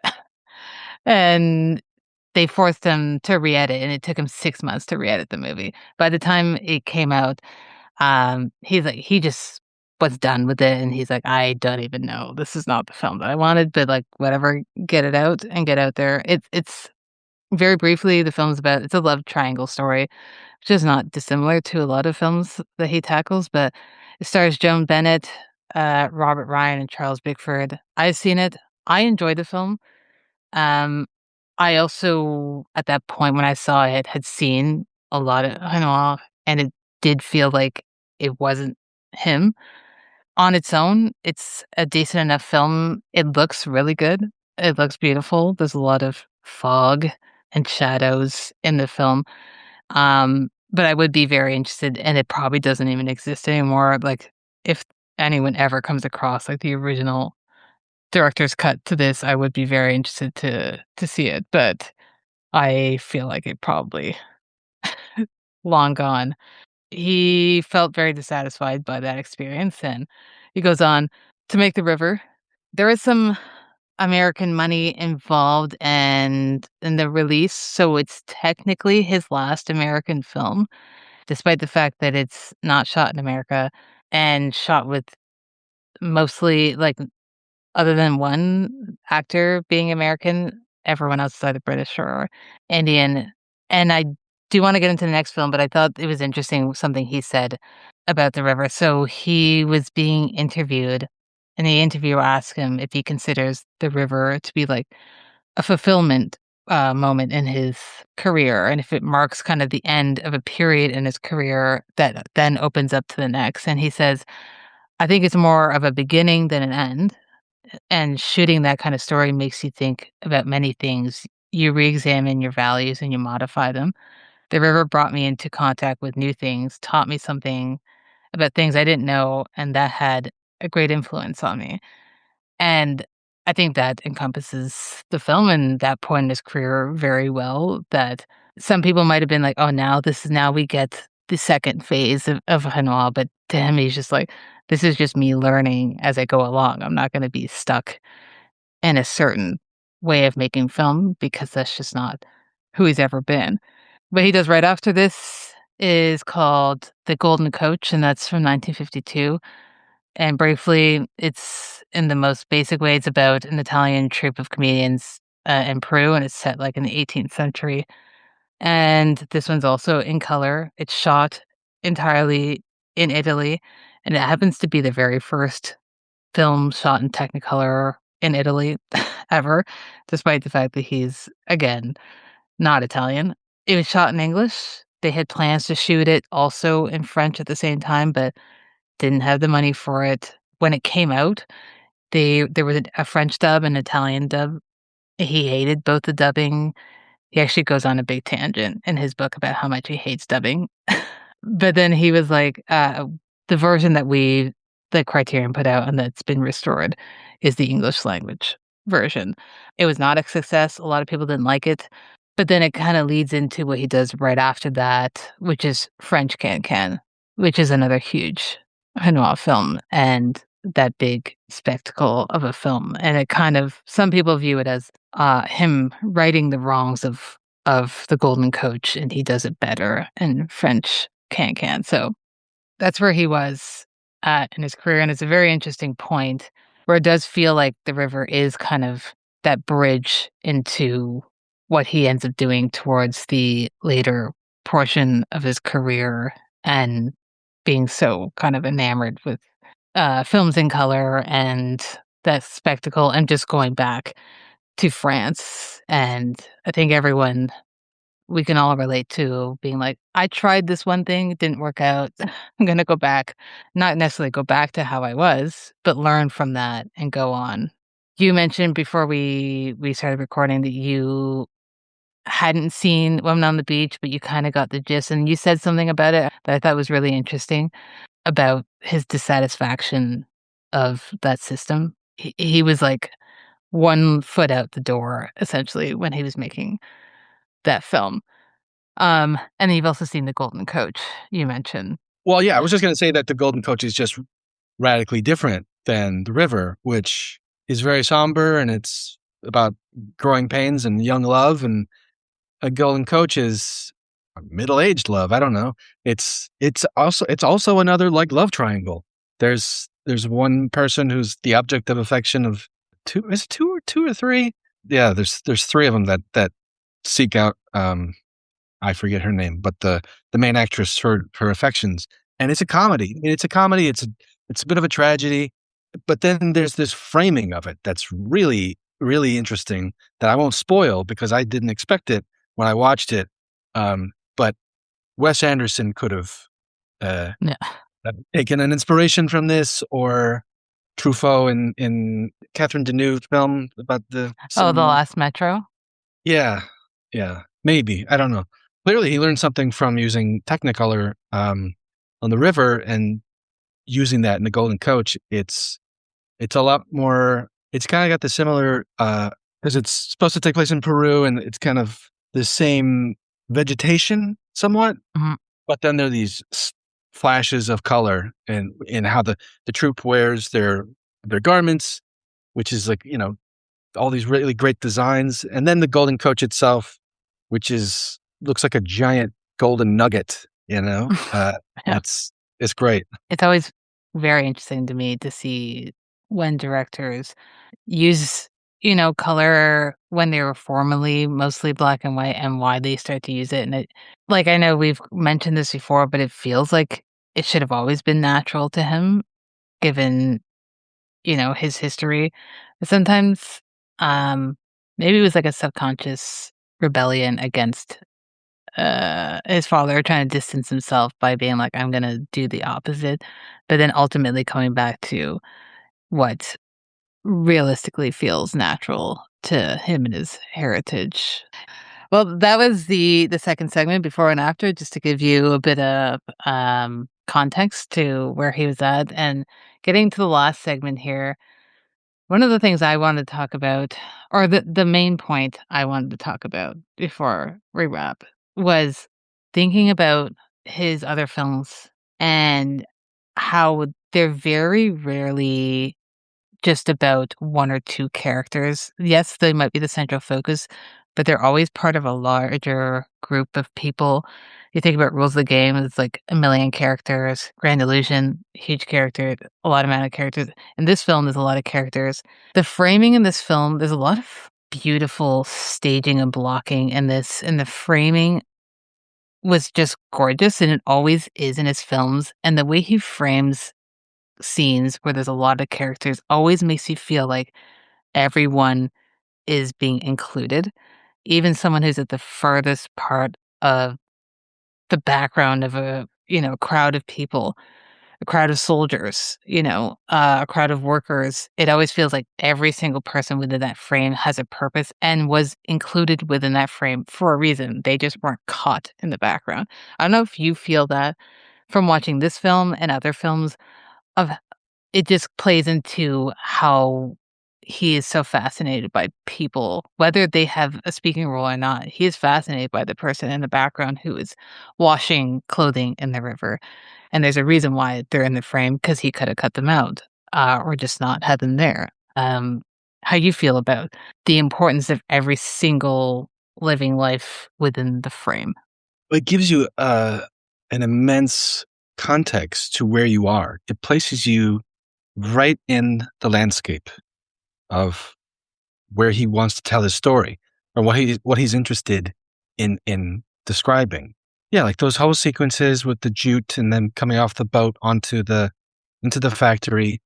and they forced him to re-edit, and it took him 6 months to re-edit the movie. By the time it came out, he's like he just was done with it, and he's like, "I don't even know. This is not the film that I wanted, but, like, whatever, get it out and get out there." It's very briefly, the film's about it's a love triangle story, which is not dissimilar to a lot of films that he tackles, but it stars Joan Bennett, Robert Ryan, and Charles Bickford. I've seen it. I enjoyed the film. Um, I also, at that point when I saw it, had seen a lot of Renoir, and it did feel like it wasn't him. On its own, it's a decent enough film. It looks really good. It looks beautiful. There's a lot of fog and shadows in the film. But I would be very interested, and it probably doesn't even exist anymore. Like, if anyone ever comes across like the original director's cut to this, I would be very interested to see it. But I feel like it probably long gone. He felt very dissatisfied by that experience, and he goes on to make The River. There is some American money involved and in the release, so it's technically his last American film, despite the fact that it's not shot in America and shot with mostly, like, other than one actor being American, everyone else is either British or Indian, and I do wanna get into the next film, but I thought it was interesting something he said about The River. So he was being interviewed, and the interviewer asked him if he considers the river to be like a fulfillment moment in his career, and if it marks kind of the end of a period in his career that then opens up to the next. And he says, I think it's more of a beginning than an end. And shooting that kind of story makes you think about many things. You re examine your values and you modify them. The river brought me into contact with new things, taught me something about things I didn't know, and that had a great influence on me. And I think that encompasses the film and that point in his career very well. That some people might have been like, oh, now we get the second phase of Renoir. But to him, he's just like, this is just me learning as I go along. I'm not going to be stuck in a certain way of making film because that's just not who he's ever been. What he does right after this is called The Golden Coach, and that's from 1952. And briefly, it's in the most basic way, it's about an Italian troupe of comedians in Peru, and it's set like in the 18th century. And this one's also in color. It's shot entirely in Italy, and it happens to be the very first film shot in Technicolor in Italy ever, despite the fact that he's, again, not Italian. It was shot in English. They had plans to shoot it also in French at the same time, but didn't have the money for it. When it came out, there was a French dub and Italian dub. He hated both the dubbing. He actually goes on a big tangent in his book about how much he hates dubbing. But then he was like, the version that Criterion put out and that's been restored is the English language version. It was not a success. A lot of people didn't like it. But then it kind of leads into what he does right after that, which is French Can, which is another huge Renoir film and that big spectacle of a film. And it kind of, some people view it as him righting the wrongs of the Golden Coach, and he does it better in French Can. So that's where he was at in his career, and it's a very interesting point where it does feel like the river is kind of that bridge into what he ends up doing towards the later portion of his career and being so kind of enamored with films in color and that spectacle and just going back to France. And I think everyone we can all relate to being like, I tried this one thing, it didn't work out. I'm going to go back, not necessarily go back to how I was, but learn from that and go on. You mentioned before we started recording that you hadn't seen Women on the Beach, but you kind of got the gist. And you said something about it that I thought was really interesting about his dissatisfaction of that system. He was like one foot out the door, essentially, when he was making that film. And then you've also seen The Golden Coach, you mentioned. Well, yeah, I was just going to say that The Golden Coach is just radically different than The River, which is very somber and it's about growing pains and young love. And A Golden Coach is middle-aged love. I don't know. It's also another like love triangle. There's one person who's the object of affection of two. Is it two or three? Yeah, there's three of them that seek out. I forget her name, but the main actress for her affections, and it's a comedy. I mean, it's a comedy. It's a bit of a tragedy, but then there's this framing of it that's really really interesting that I won't spoil because I didn't expect it when I watched it. But Wes Anderson could have Yeah. taken an inspiration from this, or Truffaut in Catherine Deneuve film about the Oh, The cinema. Last Metro? Yeah, yeah, maybe. I don't know. Clearly, he learned something from using Technicolor on the river and using that in the Golden Coach. It's a lot more. It's kind of got the similar because it's supposed to take place in Peru, and it's kind of the same vegetation somewhat. Mhm. But then there are these flashes of color and in how the troupe wears their garments, which is like all these really great designs, and then the Golden Coach itself, which looks like a giant golden nugget. Yeah. It's great. It's always very interesting to me to see when directors use, color when they were formerly mostly black and white and why they start to use it. And like, I know we've mentioned this before, but it feels like it should have always been natural to him, given, his history. Sometimes, maybe it was like a subconscious rebellion against, his father trying to distance himself by being like, "I'm gonna do the opposite," but then ultimately coming back to what realistically feels natural to him and his heritage. Well, that was the second segment, before and after, just to give you a bit of, context to where he was at, and getting to the last segment here, one of the things I wanted to talk about, or the main point I wanted to talk about before we wrap, was thinking about his other films and how they're very rarely just about 1 or 2 characters. Yes, they might be the central focus, but they're always part of a larger group of people. You think about Rules of the Game, it's like a million characters. Grand Illusion, huge character, a lot amount of characters. In this film, there's a lot of characters. The framing in this film, there's a lot of beautiful staging and blocking in this, and the framing was just gorgeous, and it always is in his films, and the way he frames scenes where there's a lot of characters always makes you feel like everyone is being included. Even someone who's at the furthest part of the background of a crowd of people, a crowd of soldiers, a crowd of workers. It always feels like every single person within that frame has a purpose and was included within that frame for a reason. They just weren't caught in the background. I don't know if you feel that from watching this film and other films of it just plays into how he is so fascinated by people, whether they have a speaking role or not. He is fascinated by the person in the background who is washing clothing in the river, and there's a reason why they're in the frame because he coulda cut them out, or just not had them there. How you feel about the importance of every single living life within the frame? It gives you an immense context to where you are. It places you right in the landscape of where he wants to tell his story, or what he's interested in describing. Yeah, like those whole sequences with the jute and then coming off the boat into the factory.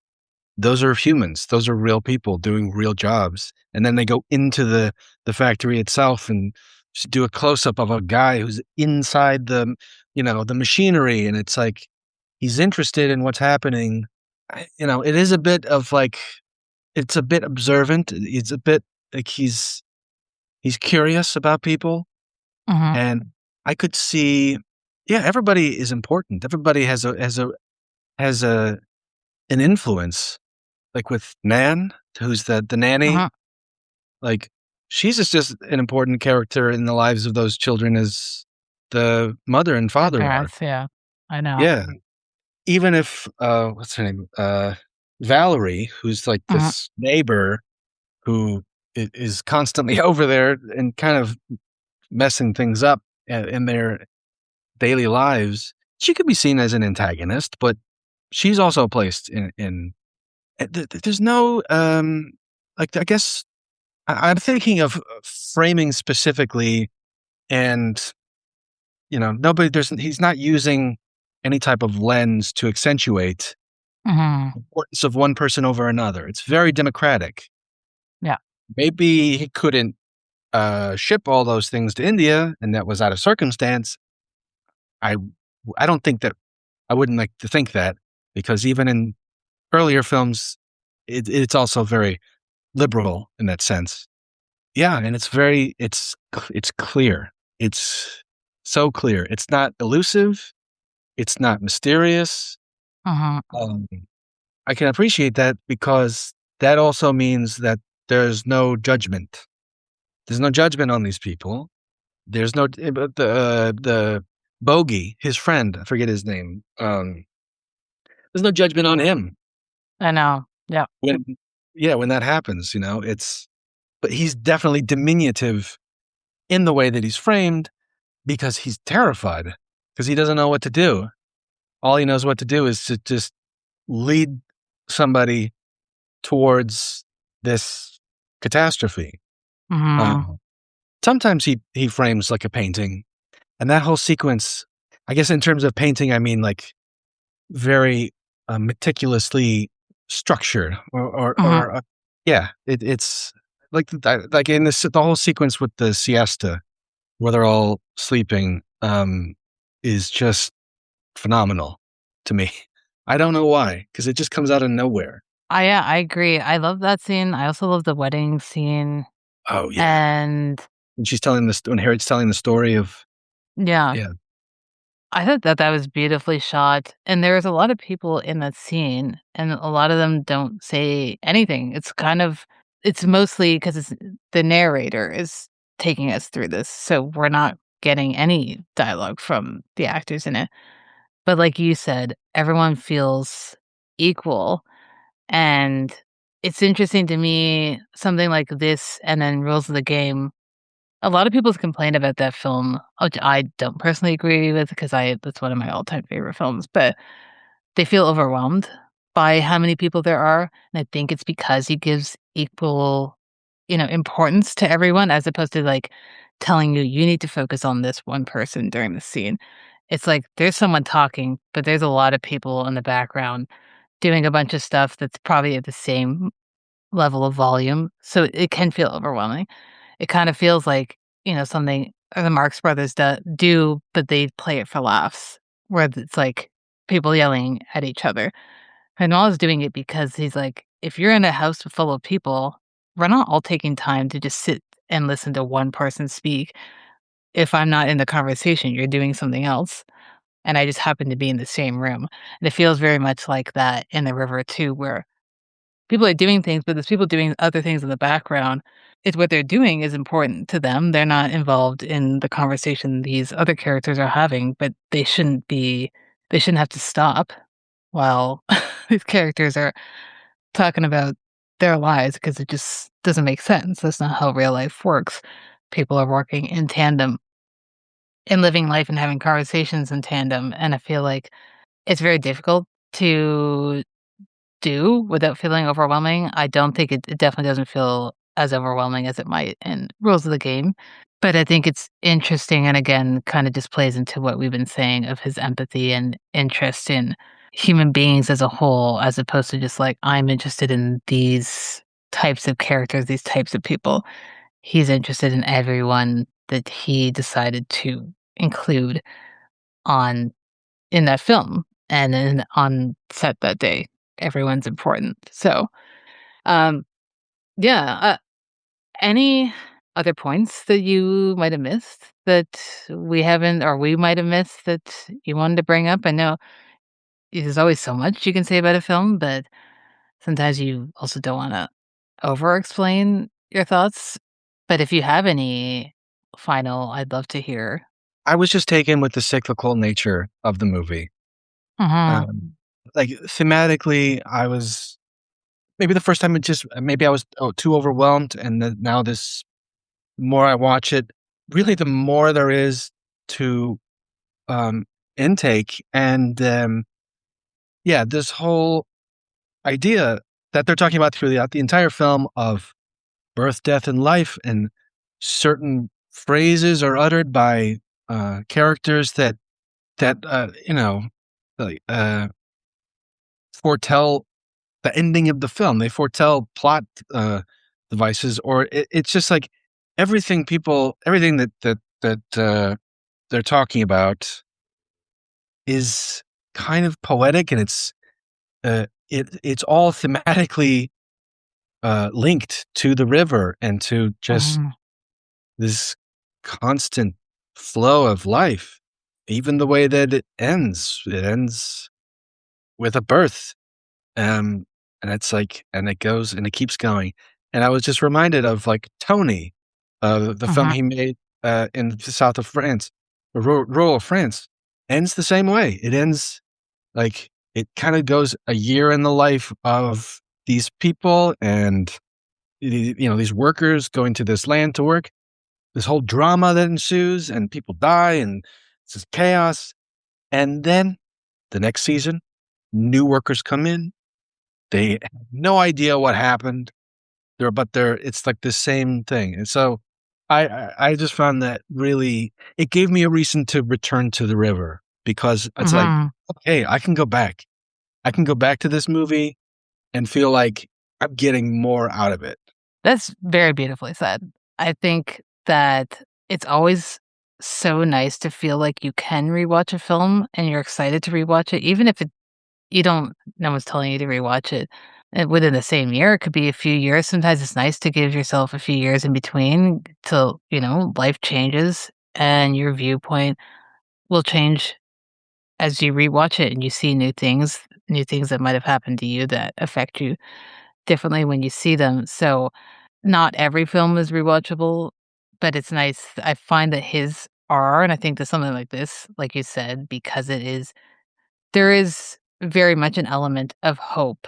Those are humans. Those are real people doing real jobs. And then they go into the factory itself and just do a close up of a guy who's inside the machinery, and it's like he's interested in what's happening. It is a bit of like it's a bit observant. It's a bit like he's curious about people, Mhm, and I could see, yeah, everybody is important. Everybody has an influence. Like with Nan, who's the nanny, mhm. like she's just an important character in the lives of those children as the mother and The father are. parents, yeah. I know. Yeah, even if what's her name, Valerie, who's like Mhm, this neighbor who is constantly over there and kind of messing things up in their daily lives. She could be seen as an antagonist, but she's also placed in there's no, like, I guess I'm thinking of framing specifically, and, nobody there's he's not using any type of lens to accentuate mhm. the importance of one person over another. It's very democratic. Yeah. Maybe he couldn't, ship all those things to India, and that was out of circumstance. I I don't think that I wouldn't like to think that, because even in earlier films, it's also very liberal in that sense. Yeah, and it's clear. It's so clear. It's not elusive, it's not mysterious. Mhm, Um, I can appreciate that because that also means that there's no judgment. There's no judgment on these people. There's no but the bogey, his friend, I forget his name. There's no judgment on him I know. Yep. when when that happens, it's but he's definitely diminutive in the way that he's framed because he's terrified because he doesn't know what to do. All he knows what to do is to just lead somebody towards this catastrophe. Uh, Mhm, Sometimes he frames like a painting, and that whole sequence, I guess in terms of painting, I mean like very meticulously structured Mhm. yeah, it's like in this the whole sequence with the siesta where they're all sleeping is just phenomenal to me. I don't know why, because it just comes out of nowhere. Yeah, I agree. I love that scene. I also love the wedding scene, Oh yeah, and and she's telling this when Harriet's telling the story of yeah, yeah. I thought that that was beautifully shot, and there's a lot of people in that scene, and a lot of them don't say anything. It's mostly because it's the narrator is taking us through this, so we're not getting any dialogue from the actors in it. But like you said, everyone feels equal, and it's interesting to me, something like this and then Rules of the Game. A lot of people's complaint about that film, which I don't personally agree with because I that's one of my all-time favorite films, but they feel overwhelmed by how many people there are, and I think it's because he gives equal, importance to everyone as opposed to, like, telling you, "You need to focus on this one person during the scene." It's like there's someone talking, but there's a lot of people in the background doing a bunch of stuff that's probably at the same level of volume, so it can feel overwhelming. It kinda feels like, something the Marx Brothers do, but they play it for laughs, where it's like people yelling at each other. Renaud is doing it because he's like, "If you're in a house full of people, we're not all taking time to just sit and listen to one person speak. If I'm not in the conversation, you're doing something else, and I just happen to be in the same room." And it feels very much like that in the river too, where people are doing things, but there's people doing other things in the background. It's what they're doing is important to them. They're not involved in the conversation these other characters are having, but they shouldn't have to stop while these characters are talking about their lives because it just doesn't make sense. That's not how real life works. People are working in tandem and living life and having conversations in tandem. And I feel like it's very difficult to do without feeling overwhelming. I don't think it definitely doesn't feel as overwhelming as it might in Rules of the Game, but I think it's interesting and again, kinda just plays into what we've been saying of his empathy and interest in human beings as a whole, as opposed to just like, "I'm interested in these types of characters, these types of people." He's interested in everyone that he decided to include on in that film and then on set that day. Everyone's important. So, um, yeah, any other points that you might have missed that we haven't or we might have missed that you wanted to bring up? I know there's always so much you can say about a film, but sometimes you also don't wanna over explain your thoughts. But if you have any final, I'd love to hear. I was just taken with the cyclical nature of the movie. Mhm, Um, like thematically, I was maybe the first time it just maybe I was too overwhelmed, and then now this more I watch it, really the more there is to um, intake, and yeah, this whole idea that they're talking about throughout the entire film of birth, death, and life, and certain phrases are uttered by characters that like foretell the ending of the film. They foretell plot devices, or it's just like everything that they're talking about is kind of poetic, and it's all thematically linked to the river and to just mhm, this constant flow of life. Even the way that it ends with a birth. Um, and it's like, and it goes and it keeps going. And I was just reminded of like Tony, the film mhm, he made in the south of France, or rural France, ends the same way. It ends like it kind of goes a year in the life of these people and these workers going to this land to work. This whole drama that ensues, and people die, and it's just chaos. And then the next season, new workers come in. They have no idea what happened. They're it's like the same thing. And so I just found that really it gave me a reason to return to the river because it's like, mhm. okay, I can go back. I can go back to this movie and feel like I'm getting more out of it. That's very beautifully said. I think that it's always so nice to feel like you can rewatch a film and you're excited to rewatch it, even if you don't no one's telling you to rewatch it, within the same year, it could be a few years. Sometimes it's nice to give yourself a few years in between till, life changes and your viewpoint will change as you rewatch it and you see new things that might have happened to you that affect you differently when you see them. So, not every film is rewatchable, but it's nice. I find that his are, and I think that something like this, like you said, because there is very much an element of hope,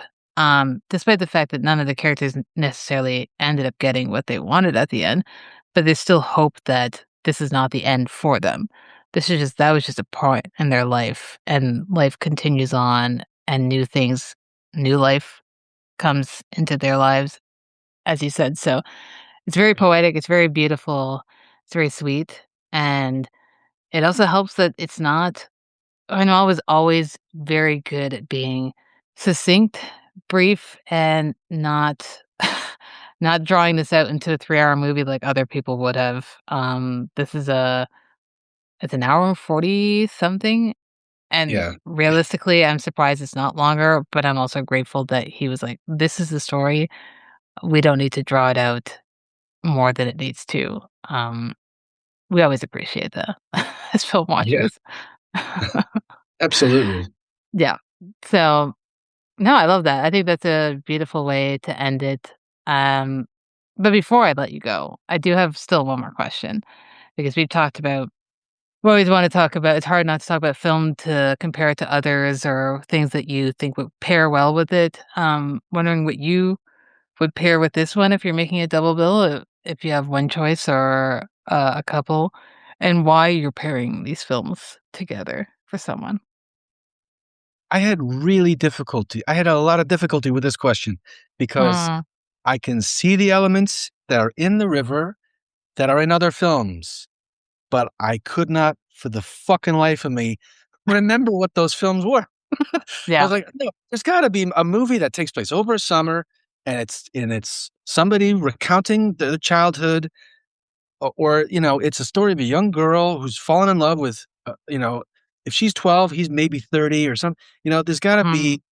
despite the fact that none of the characters necessarily ended up getting what they wanted at the end, but there's still hope that this is not the end for them. That was just a point in their life, and life continues on, and new life comes into their lives, as you said. So it's very poetic, it's very beautiful, it's very sweet, and it also helps that it's not Renoir was always very good at being succinct, brief, and not not drawing this out into a 3-hour movie like other people would have. It's an hour and 40 something, and Yeah. realistically, I'm surprised it's not longer, but I'm also grateful that he was like, "This is the story. We don't need to draw it out more than it needs to." We always appreciate that as film Yeah. watchers. Absolutely. Yeah. So no, I love that. I think that's a beautiful way to end it. Um, but before I let you go, I do have still one more question because we always want to talk about, it's hard not to talk about film to compare it to others or things that you think would pair well with it. Wondering what you would pair with this one if you're making a double bill, if you have one choice or a couple, and why you're pairing these films together for someone. I had a lot of difficulty with this question because Mm, I can see the elements that are in The River that are in other films, but I could not for the fucking life of me remember what those films were. I yeah. was like, "No, there's gotta be a movie that takes place over a summer, and it's somebody recounting their childhood, or, it's a story of a young girl who's fallen in love with, if she's 12, he's maybe 30 or some there's gotta Mm, be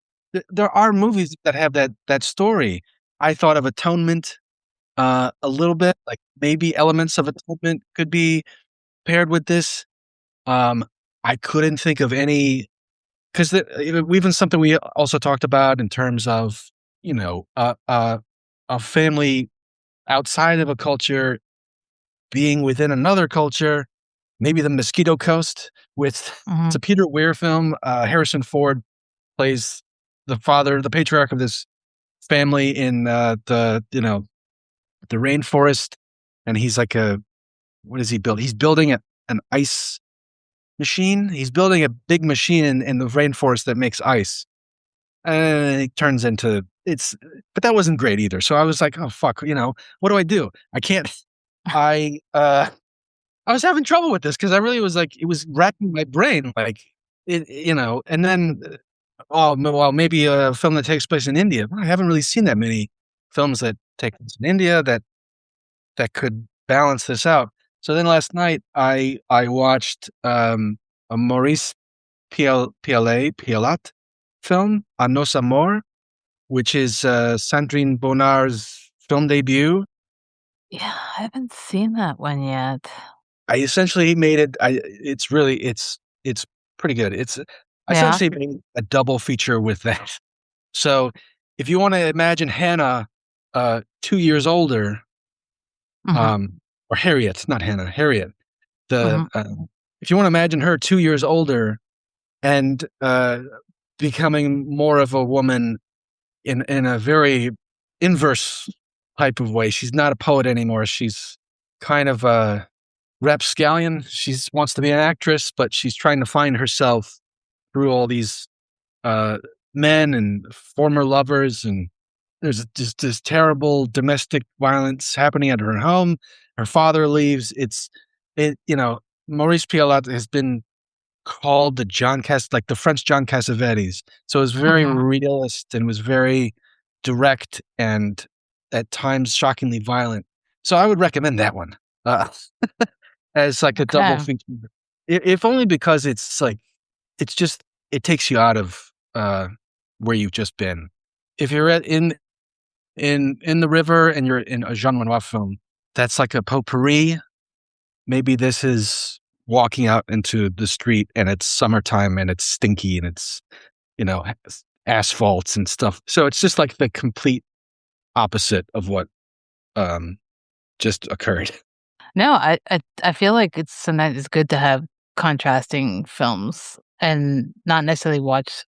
there are movies that have that story. I thought of Atonement, a little bit, like, maybe elements of Atonement could be paired with this. Um, I couldn't think of any 'cause even something we also talked about in terms of, a family outside of a culture being within another culture, maybe the Mosquito Coast with it's mhm. a Peter Weir film. Harrison Ford plays the father, the patriarch of this family in, the rainforest, and he's like a what does he build? He's building an ice machine. He's building a big machine in the rainforest that makes ice, and it turns into it's but that wasn't great either. So I was like, "Oh, fuck," "What do I do? I can't." I, I was having trouble with this because I really was like, it was racking my brain, like, and then, well, maybe a film that takes place in India. I haven't really seen that many films that take place in India that could balance this out. So then last night, I watched, a Maurice Pialat film, A Nos Amor, which is, Sandrine Bonnard's film debut. Yeah, I haven't seen that one yet. I essentially made it it's pretty good. I Yeah? essentially made a double feature with that. So, if you wanna imagine Hannah, 2 years older, Mhm, or Harriet, not Hannah, Harriet, the, mhm, if you wanna imagine her 2 years older and, becoming more of a woman in a very inverse type of way. She's not a poet anymore. She's kind of a rapscallion. She's wants to be an actress, but she's trying to find herself through all these uh, men and former lovers, and there's just this terrible domestic violence happening at her home. Her father leaves. Maurice Pialat has been called the French John Cassavetes. So it was very mhm. realist and was very direct and at times shockingly violent. So I would recommend that one uh, as like a double Okay. feature, if only because it's just it takes you out of where you've just been. If you're in the river and you're in a Jean Renoir film, that's like a potpourri. Maybe this is walking out into the street and it's summertime and it's stinky and it's, you know, asphalts and stuff. So it's just like the complete opposite of what um, just occurred. No, I feel like it's sometimes it's good to have contrasting films and not necessarily watch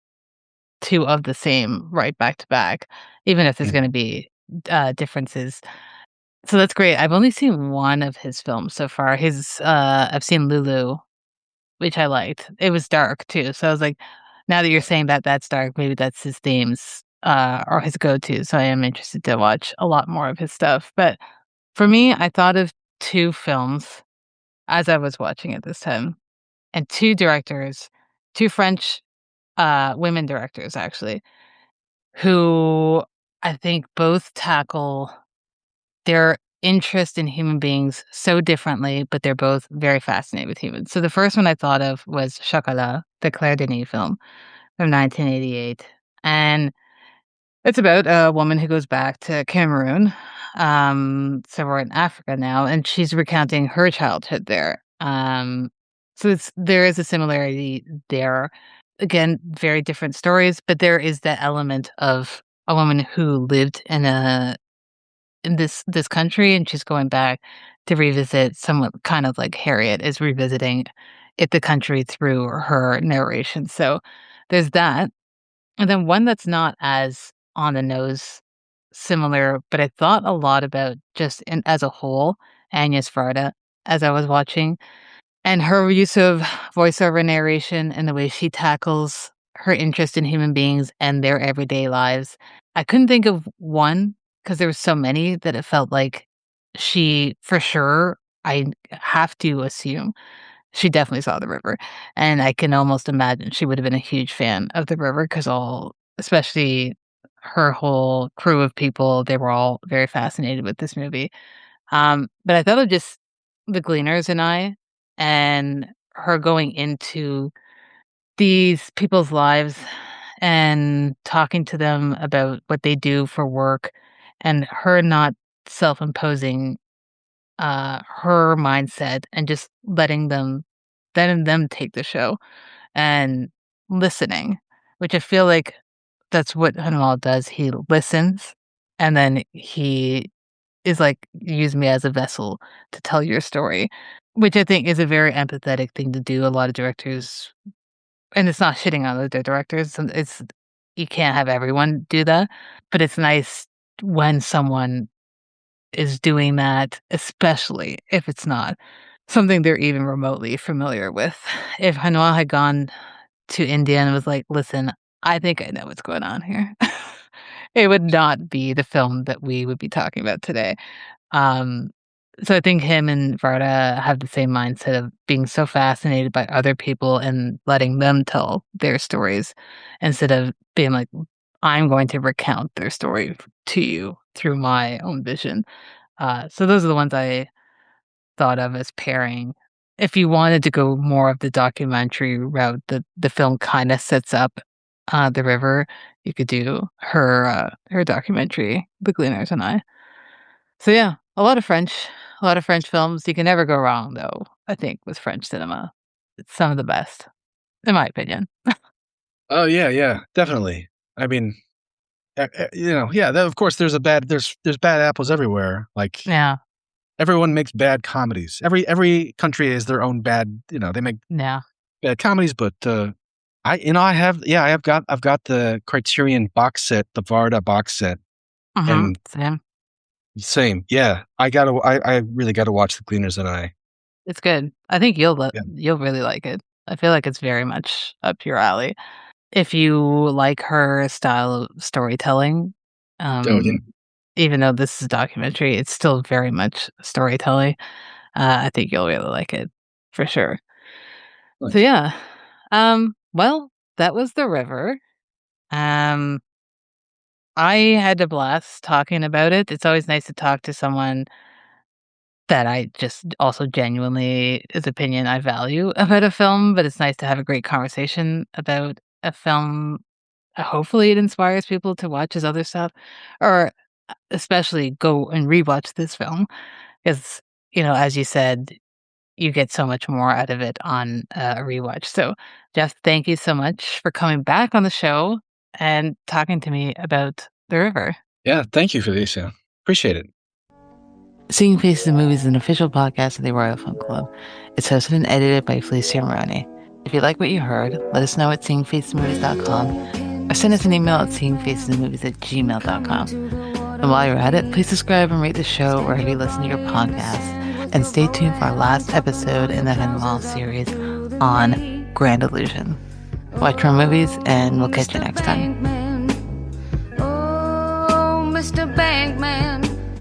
2 of the same right back to back, even if there's Mm. gonna be, differences. So that's great. I've only seen 1 of his films so far. I've seen Lulu, which I liked. It was dark too, so I was like, now that you're saying that that's dark, maybe that's his themes, or his go-to, so I am interested to watch a lot more of his stuff. But for me, I thought of 2 films as I was watching it this time, and 2 directors, 2 French, women directors, actually, who I think both tackle their interest in human beings so differently, but they're both very fascinated with humans. So the first one I thought of was Chocolat, the Claire Denis film from 1988, and it's about a woman who goes back to Cameroon. So we're in Africa now, and she's recounting her childhood there. So there is a similarity there. Again, very different stories, but there is that element of a woman who lived in this country, and she's going back to revisit somewhat kind of like Harriet is revisiting the country through her narration. So there's that. And then one that's not as on the nose similar, but I thought a lot about just in as a whole, Agnes Varda, as I was watching, and her use of voiceover narration and the way she tackles her interest in human beings and their everyday lives. I couldn't think of one because there were so many that it felt like she, for sure, I have to assume she definitely saw The River, and I can almost imagine she would have been a huge fan of The River because especially her whole crew of people, they were all very fascinated with this movie. But I thought of just The Gleaners and I, and her going into these people's lives and talking to them about what they do for work, and her not self-imposing her mindset and just letting them take the show and listening, which I feel like that's what Hanuel does. He listens and then he is like, use me as a vessel to tell your story, which I think is a very empathetic thing to do. A lot of directors, and it's not shitting on other directors. It's you can't have everyone do that, but it's nice when someone is doing that, especially if it's not something they're even remotely familiar with. If Hanwha had gone to India and was like, "Listen, I think I know what's going on here," it would not be the film that we would be talking about today. Um, so I think him and Varda have the same mindset of being so fascinated by other people and letting them tell their stories instead of being like, "I'm going to recount their story to you through my own vision." So those are the ones I thought of as pairing. If you wanted to go more of the documentary route, the film kinda sets up, the river, you could do her documentary, The Gleaners and I. So yeah, a lot of French films. You can never go wrong though, I think, with French cinema. It's some of the best, in my opinion. Oh yeah, yeah, definitely. I mean, yeah. Of course, there's bad apples everywhere. Like Yeah, everyone makes bad comedies. Every country has their own bad. They make yeah. bad comedies. But I've got the Criterion box set, the Varda box set, Mhm, and same. same. Yeah, I really got to watch The Gleaners and I. It's good. I think Yeah. you'll really like it. I feel like it's very much up your alley. If you like her style of storytelling, Oh yeah. um, even though this is a documentary, it's still very much storytelling. I think you'll really like it for sure. So Nice. yeah, well, that was The River. Um, I had a blast talking about it. It's always nice to talk to someone that I just also genuinely his opinion I value about a film, but it's nice to have a great conversation about a film. Hopefully, it inspires people to watch his other stuff, or especially go and rewatch this film because, as you said, you get so much more out of it on a rewatch. So, Jeff, thank you so much for coming back on the show and talking to me about The River. Yeah, thank you, Felicia. Appreciate it. Seeing Faces in Movies is an official podcast of the Royal Film Club. It's hosted and edited by Felicia. If you like what you heard, let us know at seeingfacesmovies.com or send us an email at seeingfacesmovies@gmail.com. And while you're at it, please subscribe and rate the show wherever you listen to your podcast. And stay tuned for our last episode in the Renoir series on Grand Illusion. Watch more movies, and we'll catch you next time.